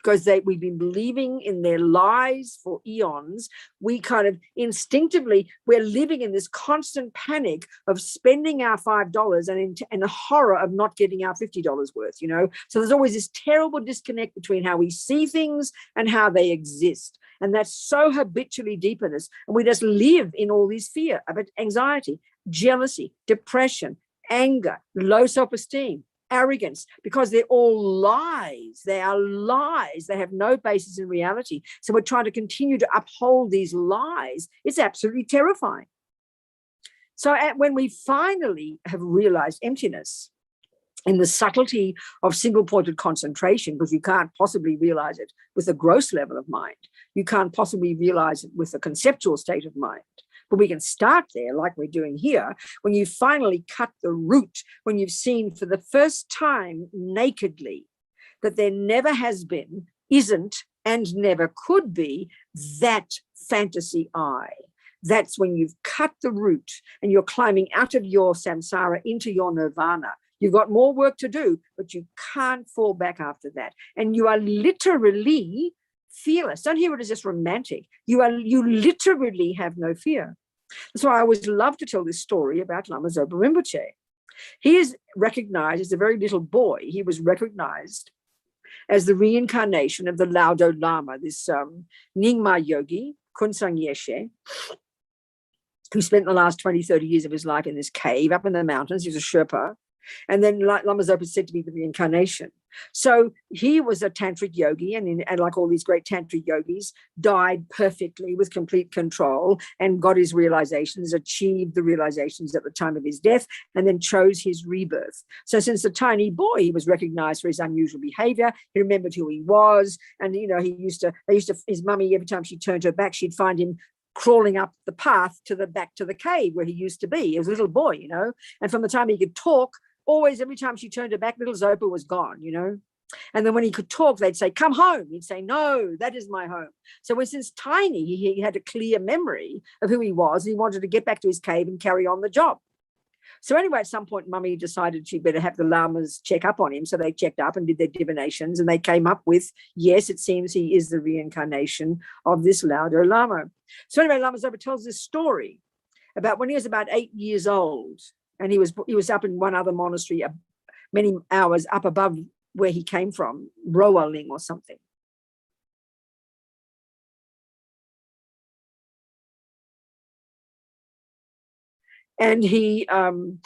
Speaker 6: Because we've been believing in their lies for eons. We kind of instinctively, we're living in this constant panic of spending our $5 and the horror of not getting our $50 worth, So there's always this terrible disconnect between how we see things and how they exist. And that's so habitually deep in us. And we just live in all this fear of anxiety, jealousy, depression, anger, low self-esteem, arrogance, because they're all lies. They are lies. They have no basis in reality. So we're trying to continue to uphold these lies. It's absolutely terrifying. So when we finally have realized emptiness in the subtlety of single-pointed concentration, because you can't possibly realize it with a gross level of mind. You can't possibly realize it with a conceptual state of mind. But we can start there like we're doing here, when you finally cut the root, when you've seen for the first time nakedly that there never has been, isn't, and never could be that fantasy I. That's when you've cut the root and you're climbing out of your samsara into your nirvana. You've got more work to do, but you can't fall back after that. And you are literally fearless. Don't hear it as just romantic. You literally have no fear. That's why I always love to tell this story about Lama Zopa Rinpoche. He is recognized as a very little boy. He was recognized as the reincarnation of the Laudo Lama, this Nyingma yogi, Kunsang Yeshe, who spent the last 20, 30 years of his life in this cave up in the mountains. He was a Sherpa. And then Lama Zopa is said to be the reincarnation. So he was a tantric yogi, and like all these great tantric yogis, died perfectly with complete control and got his realizations, achieved the realizations at the time of his death, and then chose his rebirth. So since a tiny boy, he was recognized for his unusual behavior. He remembered who he was. And, his mummy, every time she turned her back, she'd find him crawling up the path back to the cave where he used to be. He was a little boy, and from the time he could talk, always, every time she turned her back, little Zopa was gone, And then when he could talk, they'd say, come home. He'd say, no, that is my home. So since tiny, he had a clear memory of who he was. And he wanted to get back to his cave and carry on the job. So anyway, at some point, Mummy decided she'd better have the lamas check up on him. So they checked up and did their divinations. And they came up with, yes, it seems he is the reincarnation of this Laudo Lama. So anyway, Lama Zopa tells this story about when he was about 8 years old. And he was up in one other monastery many hours up above where he came from, Roaling or something. And he was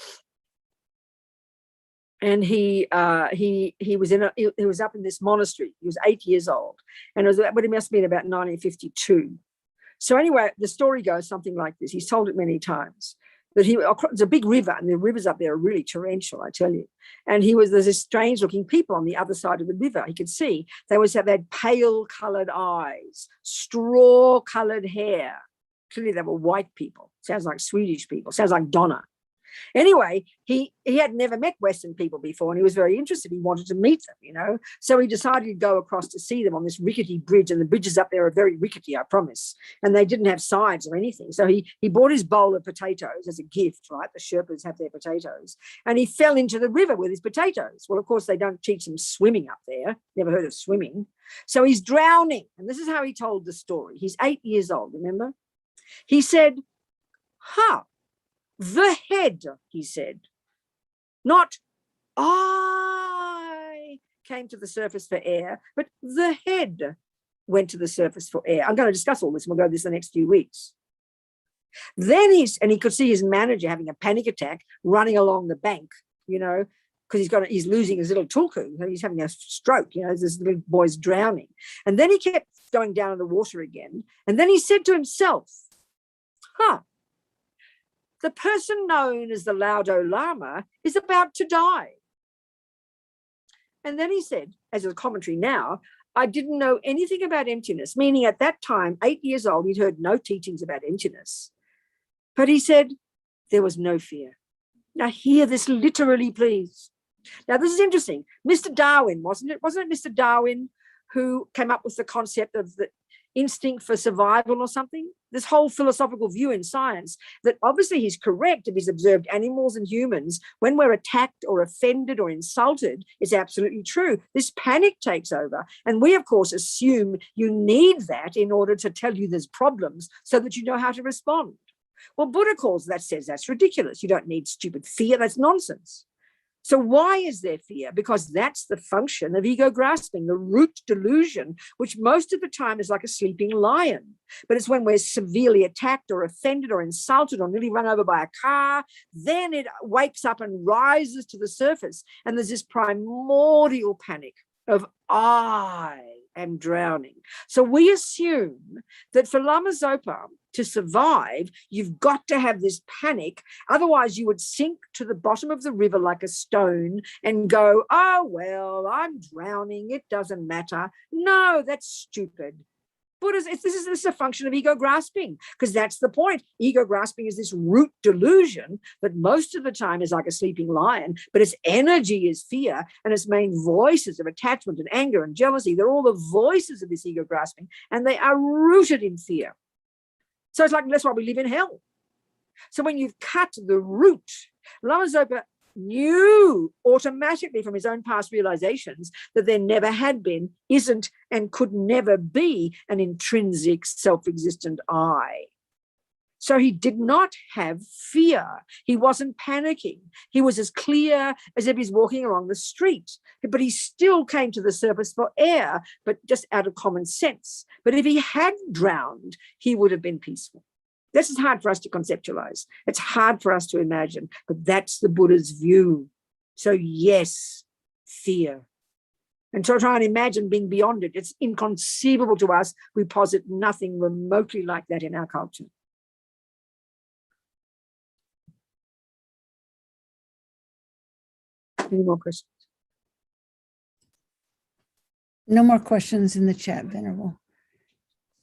Speaker 6: up in this monastery. He was 8 years old, and it must have been about 1952. So anyway, the story goes something like this. He's told it many times. That it's a big river, and the rivers up there are really torrential, I tell you. And there's this strange looking people on the other side of the river. He could see they had pale colored eyes, straw colored hair. Clearly they were white people. Sounds like Swedish people. Sounds like Donna. Anyway, he had never met Western people before, and he was very interested. He wanted to meet them, So he decided to go across to see them on this rickety bridge, and the bridges up there are very rickety, I promise. And they didn't have sides or anything. So he bought his bowl of potatoes as a gift, right? The Sherpas have their potatoes. And he fell into the river with his potatoes. Well, of course, they don't teach them swimming up there. Never heard of swimming. So he's drowning. And this is how he told the story. He's 8 years old, remember? He said, the head, he said, not I came to the surface for air, but the head went to the surface for air. I'm going to discuss all this, and we'll go over this the next few weeks. Then he could see his manager having a panic attack running along the bank, because he's losing his little tulku. He's having a stroke, this little boy's drowning. And then he kept going down in the water again. And then he said to himself, the person known as the Laudo Lama is about to die. And then he said, as a commentary now, I didn't know anything about emptiness, meaning at that time, 8 years old, he'd heard no teachings about emptiness. But he said, there was no fear. Now hear this literally, please. Now this is interesting. Mr. Darwin, wasn't it? Wasn't it Mr. Darwin who came up with the concept of the instinct for survival or something? This whole philosophical view in science that obviously he's correct if he's observed animals and humans. When we're attacked or offended or insulted, it's absolutely true. This panic takes over. And we, of course, assume you need that in order to tell you there's problems so that you know how to respond. Well, Buddha says that's ridiculous. You don't need stupid fear. That's nonsense. So why is there fear? Because that's the function of ego grasping, the root delusion, which most of the time is like a sleeping lion. But it's when we're severely attacked or offended or insulted or nearly run over by a car, then it wakes up and rises to the surface. And there's this primordial panic of I am drowning. So we assume that for Lama Zopa to survive, you've got to have this panic. Otherwise, you would sink to the bottom of the river like a stone and go, oh, well, I'm drowning. It doesn't matter. No, that's stupid. This is a function of ego grasping, because that's the point. Ego grasping is this root delusion that most of the time is like a sleeping lion, but its energy is fear, and its main voices of attachment and anger and jealousy, they're all the voices of this ego grasping, and they are rooted in fear. So it's like, that's why we live in hell. So when you've cut the root, Lama Zopa knew automatically from his own past realizations that there never had been, isn't, and could never be an intrinsic self-existent I. So he did not have fear. He wasn't panicking. He was as clear as if he's walking along the street. But he still came to the surface for air, but just out of common sense. But if he had drowned, he would have been peaceful. This is hard for us to conceptualize. It's hard for us to imagine, but that's the Buddha's view. So yes, fear. And so try and imagine being beyond it. It's inconceivable to us. We posit nothing remotely like that in our culture. Any more questions?
Speaker 3: No more questions in the chat, Venerable.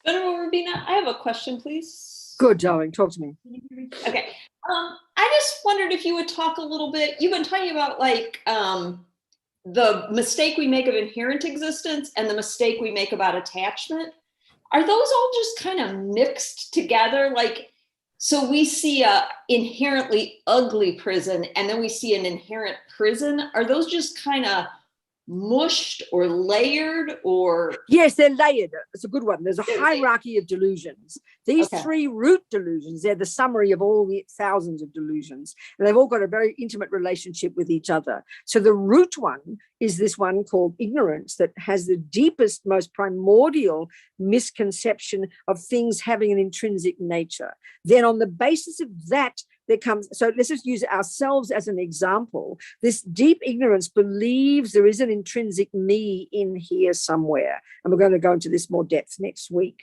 Speaker 7: Venerable Robina, I have a question, please.
Speaker 6: Good, darling. Talk to me.
Speaker 7: Okay. I just wondered if you would talk a little bit. You've been talking about like the mistake we make of inherent existence and the mistake we make about attachment. Are those all just kind of mixed together? Like, so we see a inherently ugly prison and then we see an inherent prison. Are those just kind of mushed or layered or?
Speaker 6: Yes, they're layered. It's a good one. There's a hierarchy of delusions. These three root delusions, they're the summary of all the thousands of delusions. And they've all got a very intimate relationship with each other. So the root one is this one called ignorance that has the deepest, most primordial misconception of things having an intrinsic nature. Then on the basis of that, there comes, so let's just use ourselves as an example. This deep ignorance believes there is an intrinsic me in here somewhere. And we're going to go into this more depth next week.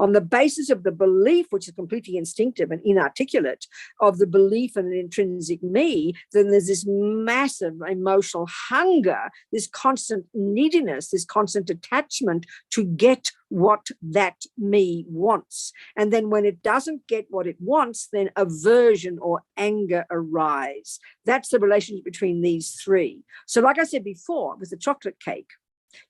Speaker 6: On the basis of the belief, which is completely instinctive and inarticulate, of the belief in an intrinsic me, then there's this massive emotional hunger, this constant neediness, this constant attachment to get what that me wants. And then when it doesn't get what it wants, then aversion or anger arise. That's the relationship between these three. So like I said before, with the chocolate cake,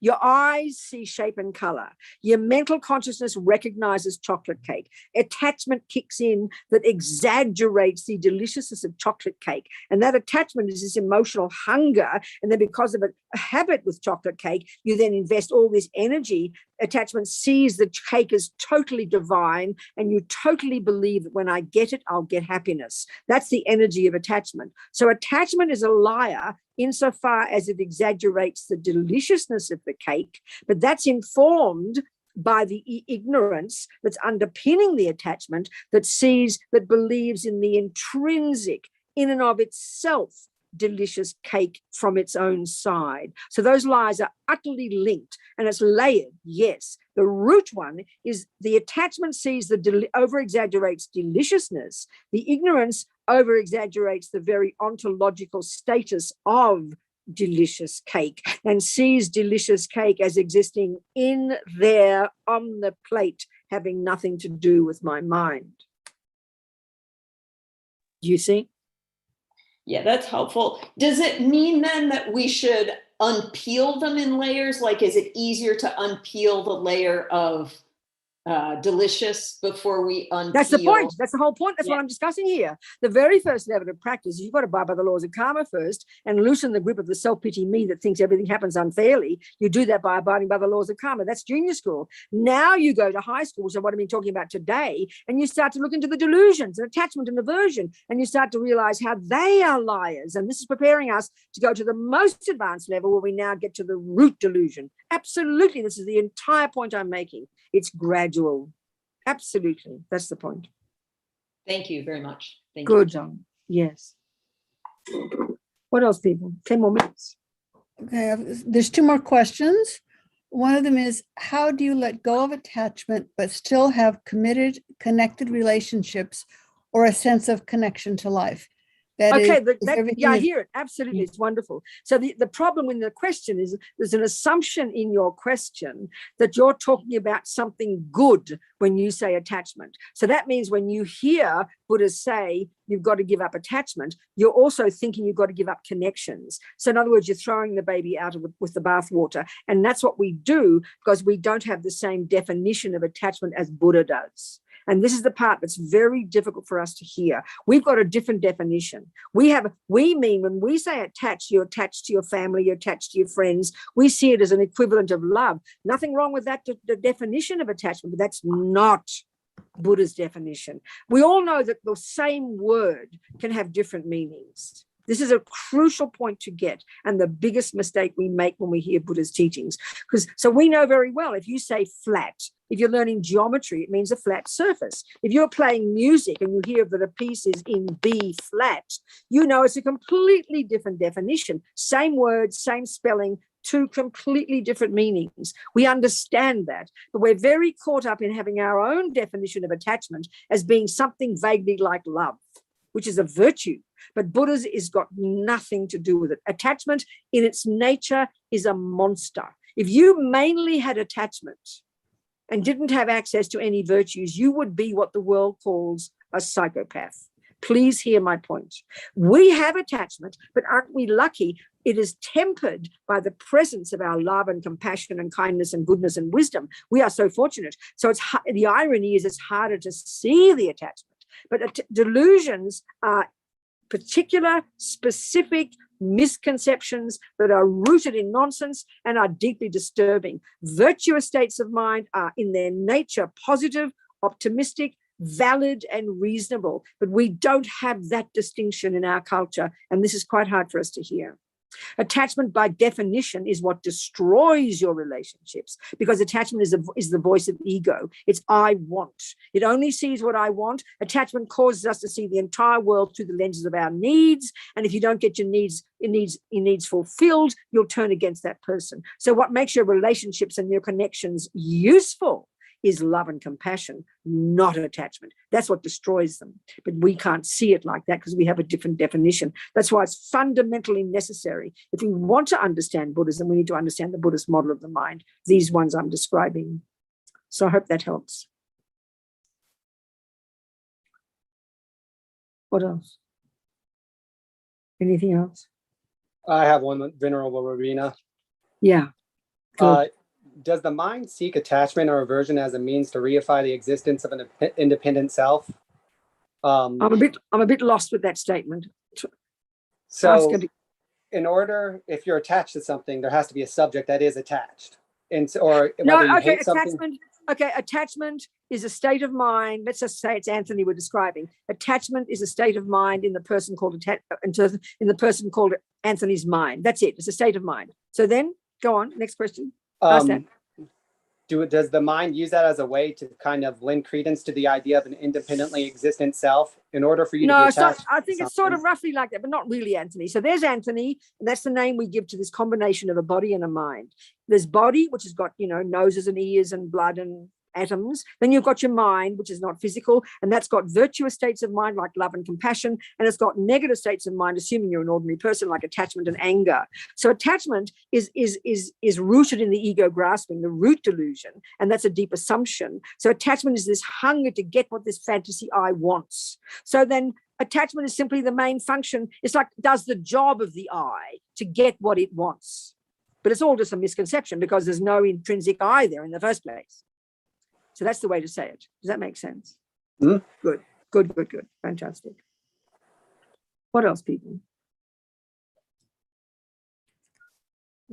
Speaker 6: your eyes see shape and color. Your mental consciousness recognizes chocolate cake. Attachment kicks in that exaggerates the deliciousness of chocolate cake. And that attachment is this emotional hunger. And then because of a habit with chocolate cake, you then invest all this energy. Attachment sees the cake as totally divine, and you totally believe that when I get it, I'll get happiness. That's the energy of attachment. So attachment is a liar insofar as it exaggerates the deliciousness of the cake, but that's informed by the ignorance that's underpinning the attachment that sees, that believes in the intrinsic, in and of itself, delicious cake from its own side. So those lies are utterly linked, and it's layered. Yes, the root one is the attachment sees the over-exaggerates deliciousness. The ignorance over-exaggerates the very ontological status of delicious cake and sees delicious cake as existing in there on the plate, having nothing to do with my mind. Do you see?
Speaker 7: Yeah, that's helpful. Does it mean then that we should unpeel them in layers? Like, is it easier to unpeel the layer of delicious before we unpeel?
Speaker 6: That's the point. That's the whole point. That's what I'm discussing here. The very first level of practice is you've got to abide by the laws of karma first and loosen the grip of the self-pity me that thinks everything happens unfairly. You do that by abiding by the laws of karma. That's junior school. Now you go to high school, so what I've been talking about today, and you start to look into the delusions and attachment and aversion, and you start to realize how they are liars. And this is preparing us to go to the most advanced level where we now get to the root delusion. Absolutely. This is the entire point I'm making. It's gradual. Absolutely. That's the point.
Speaker 7: Thank you very much. Thank
Speaker 6: Good,
Speaker 7: you.
Speaker 6: John. Yes. What else, people? 10 more minutes.
Speaker 3: Okay, there's two more questions. One of them is, how do you let go of attachment but still have committed, connected relationships or a sense of connection to life? That
Speaker 6: okay,
Speaker 3: I
Speaker 6: hear it. Absolutely. It's wonderful. So the problem in the question is there's an assumption in your question that you're talking about something good when you say attachment. So that means when you hear Buddha say you've got to give up attachment, you're also thinking you've got to give up connections. So in other words, you're throwing the baby out with the bathwater. And that's what we do because we don't have the same definition of attachment as Buddha does. And this is the part that's very difficult for us to hear. We've got a different definition. We mean when we say attached, you're attached to your family, you're attached to your friends. We see it as an equivalent of love. Nothing wrong with that, the definition of attachment, but that's not Buddha's definition. We all know that the same word can have different meanings. This is a crucial point to get, and the biggest mistake we make when we hear Buddha's teachings. So we know very well, if you say flat, if you're learning geometry, it means a flat surface. If you're playing music and you hear that a piece is in B flat, you know it's a completely different definition. Same words, same spelling, two completely different meanings. We understand that, but we're very caught up in having our own definition of attachment as being something vaguely like love, which is a virtue. But Buddha's has got nothing to do with it. Attachment in its nature is a monster. If you mainly had attachment and didn't have access to any virtues, you would be what the world calls a psychopath. Please hear my point. We have attachment, but aren't we lucky? It is tempered by the presence of our love and compassion and kindness and goodness and wisdom. We are so fortunate. So the irony is it's harder to see the attachment. But delusions are particular, specific misconceptions that are rooted in nonsense and are deeply disturbing. Virtuous states of mind are in their nature positive, optimistic, valid, and reasonable. But we don't have that distinction in our culture, and this is quite hard for us to hear. Attachment, by definition, is what destroys your relationships, because attachment is the voice of ego. It's I want. It only sees what I want. Attachment causes us to see the entire world through the lenses of our needs, and if you don't get your needs fulfilled, you'll turn against that person. So what makes your relationships and your connections useful is love and compassion, not attachment. That's what destroys them. But we can't see it like that because we have a different definition. That's why it's fundamentally necessary. If we want to understand Buddhism, we need to understand the Buddhist model of the mind, these ones I'm describing. So I hope that helps. What else? Anything else?
Speaker 8: I have one, Venerable Robina.
Speaker 6: Yeah. Good.
Speaker 8: Does the mind seek attachment or aversion as a means to reify the existence of an independent self?
Speaker 6: I'm a bit lost with that statement.
Speaker 8: So, if you're attached to something, there has to be a subject that is attached,
Speaker 6: attachment is a state of mind. Let's just say it's Anthony we're describing. Attachment is a state of mind in the person called Anthony's mind. That's it. It's a state of mind. So then, go on. Next question.
Speaker 8: Does the mind use that as a way to kind of lend credence to the idea of an independently existent self in order for you to be attached?
Speaker 6: I think it's sort of roughly like that, but not really Anthony. So there's Anthony, and that's the name we give to this combination of a body and a mind. There's body, which has got, noses and ears and blood and atoms. Then you've got your mind, which is not physical, and that's got virtuous states of mind like love and compassion, and it's got negative states of mind, assuming you're an ordinary person, like attachment and anger. So attachment is rooted in the ego grasping, the root delusion, and that's a deep assumption. So attachment is this hunger to get what this fantasy I wants. So then attachment is simply the main function. It's like does the job of the I to get what it wants. But it's all just a misconception because there's no intrinsic I there in the first place. So that's the way to say it. Does that make sense?
Speaker 8: Mm-hmm.
Speaker 6: Good. Fantastic. What else, people?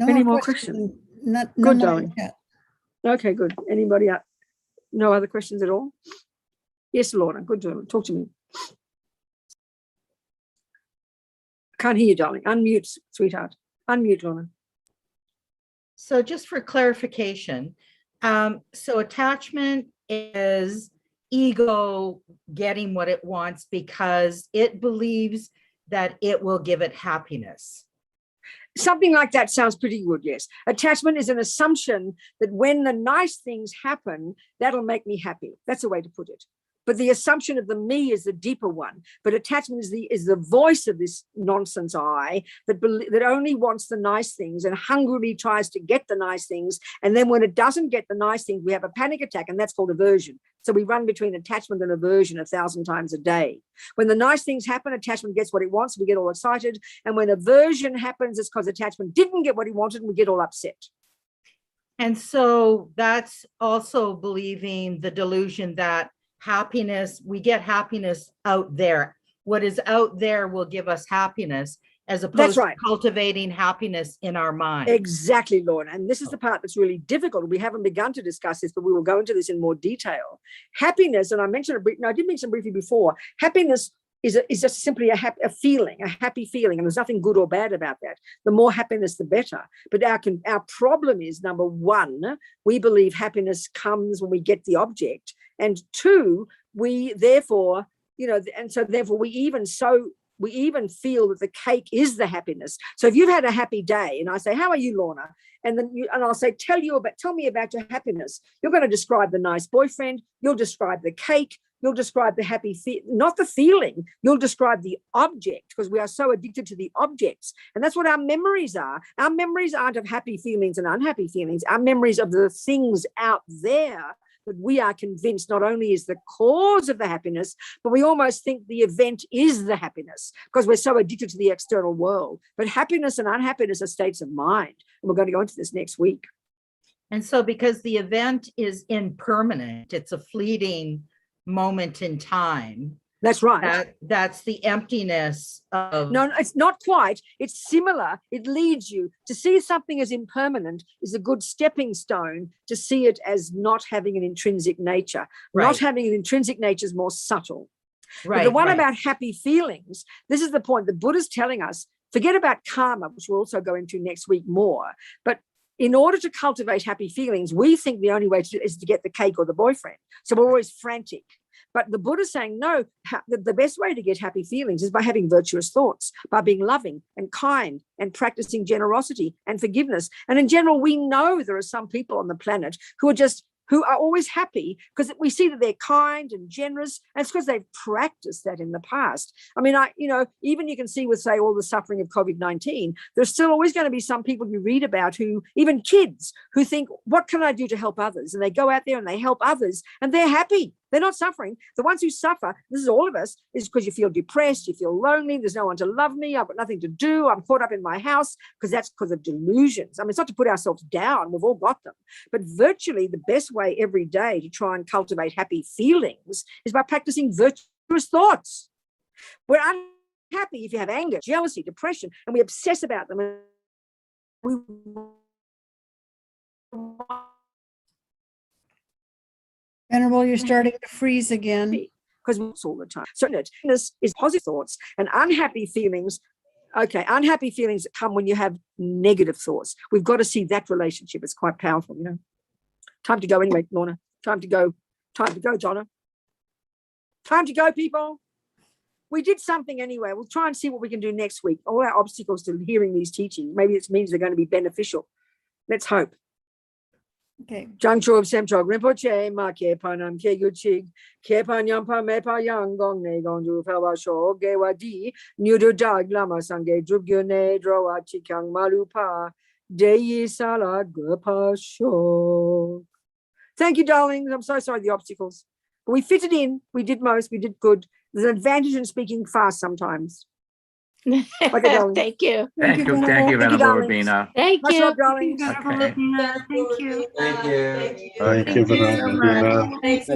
Speaker 6: Any more questions? Good, darling. Okay, good. Anybody else? No other questions at all? Yes, Lorna. Good. Talk to me. Can't hear you, darling. Unmute, sweetheart. Unmute, Lorna.
Speaker 4: So just for clarification, so attachment is ego getting what it wants because it believes that it will give it happiness.
Speaker 6: Something like that sounds pretty good, yes. Attachment is an assumption that when the nice things happen, that'll make me happy. That's a way to put it. But the assumption of the me is the deeper one. But attachment is the voice of this nonsense I that only wants the nice things and hungrily tries to get the nice things. And then when it doesn't get the nice things, we have a panic attack, and that's called aversion. So we run between attachment and aversion 1,000 times a day. When the nice things happen, attachment gets what it wants, we get all excited. And when aversion happens, it's because attachment didn't get what he wanted, and we get all upset.
Speaker 4: And so that's also believing the delusion that happiness, we get happiness out there. What is out there will give us happiness. as opposed
Speaker 6: right.
Speaker 4: to cultivating happiness in our mind.
Speaker 6: Exactly, Lorna. And this is the part that's really difficult. We haven't begun to discuss this, but we will go into this in more detail. Happiness, and I mentioned I did mention briefly before, happiness is just simply a feeling, a happy feeling, and there's nothing good or bad about that. The more happiness, the better. But our problem is, number one, we believe happiness comes when we get the object, and two, we therefore, and so therefore we even feel that the cake is the happiness. So if you've had a happy day, and I say, "How are you, Lorna?" and I'll say, "Tell me about your happiness." You're going to describe the nice boyfriend. You'll describe the cake. You'll describe the happy, not the feeling. You'll describe the object, because we are so addicted to the objects. And that's what our memories are. Our memories aren't of happy feelings and unhappy feelings. Our memories of the things out there that we are convinced not only is the cause of the happiness, but we almost think the event is the happiness because we're so addicted to the external world. But happiness and unhappiness are states of mind. And we're going to go into this next week.
Speaker 4: And so because the event is impermanent, it's a fleeting moment in time.
Speaker 6: That's right.
Speaker 4: That's the emptiness of...
Speaker 6: No, it's not quite. It's similar. It leads you to see something as impermanent is a good stepping stone to see it as not having an intrinsic nature.
Speaker 4: Right.
Speaker 6: Not having an intrinsic nature is more subtle.
Speaker 4: Right.
Speaker 6: But the one
Speaker 4: right.
Speaker 6: about happy feelings, this is the point. The Buddha's telling us, forget about karma, which we'll also go into next week more. But in order to cultivate happy feelings, we think the only way to do it is to get the cake or the boyfriend. So we're always frantic. But the Buddha's saying, no, the best way to get happy feelings is by having virtuous thoughts, by being loving and kind and practicing generosity and forgiveness. And in general, we know there are some people on the planet who are always happy because we see that they're kind and generous, and it's because they've practiced that in the past. I mean, even you can see with, say, all the suffering of COVID-19, there's still always going to be some people you read about who, even kids, who think, what can I do to help others? And they go out there and they help others and they're happy. They're not suffering. The ones who suffer, this is all of us, is because you feel depressed, you feel lonely, there's no one to love me, I've got nothing to do, I'm caught up in my house, because that's because of delusions. I mean, it's not to put ourselves down, we've all got them. But virtually the best way every day to try and cultivate happy feelings is by practicing virtuous thoughts. We're unhappy if you have anger, jealousy, depression, and we obsess about them. We
Speaker 3: Venerable, you're starting to freeze again.
Speaker 6: because we all the time. So this is positive thoughts and unhappy feelings. Okay, unhappy feelings that come when you have negative thoughts. We've got to see that relationship. It's quite powerful, Time to go anyway, Lorna. Time to go, Donna. Time to go, people. We did something anyway. We'll try and see what we can do next week. All our obstacles to hearing these teachings, maybe it means they're going to be beneficial. Let's hope.
Speaker 3: Okay.
Speaker 6: Jangchob Semchog Rinpoche, Ma Ke Panam Ke Guchig, Ke Panyam Pa Me Pa Yang Gong Ne Gong Ju Felwa Sho, Gewa Di, Nudo Dag Lama Sange, Drubgyo Ne, Drowa Chikang Malupa, Deyi Sala Gurpa Sho. Thank you, darlings. I'm so sorry, the obstacles. But we fitted in. We did most. We did good. There's an advantage in speaking fast sometimes. Okay, darling.
Speaker 9: Thank you.
Speaker 3: Thank you,
Speaker 6: Thank you,
Speaker 10: Venerable
Speaker 6: darlings.
Speaker 10: Robina.
Speaker 9: Thank
Speaker 6: Much
Speaker 9: you.
Speaker 6: love, darlings.
Speaker 10: Okay.
Speaker 9: Thank you.
Speaker 8: Thank you.
Speaker 10: Okay.
Speaker 11: Thank you, Venerable Robina.
Speaker 7: Thanks.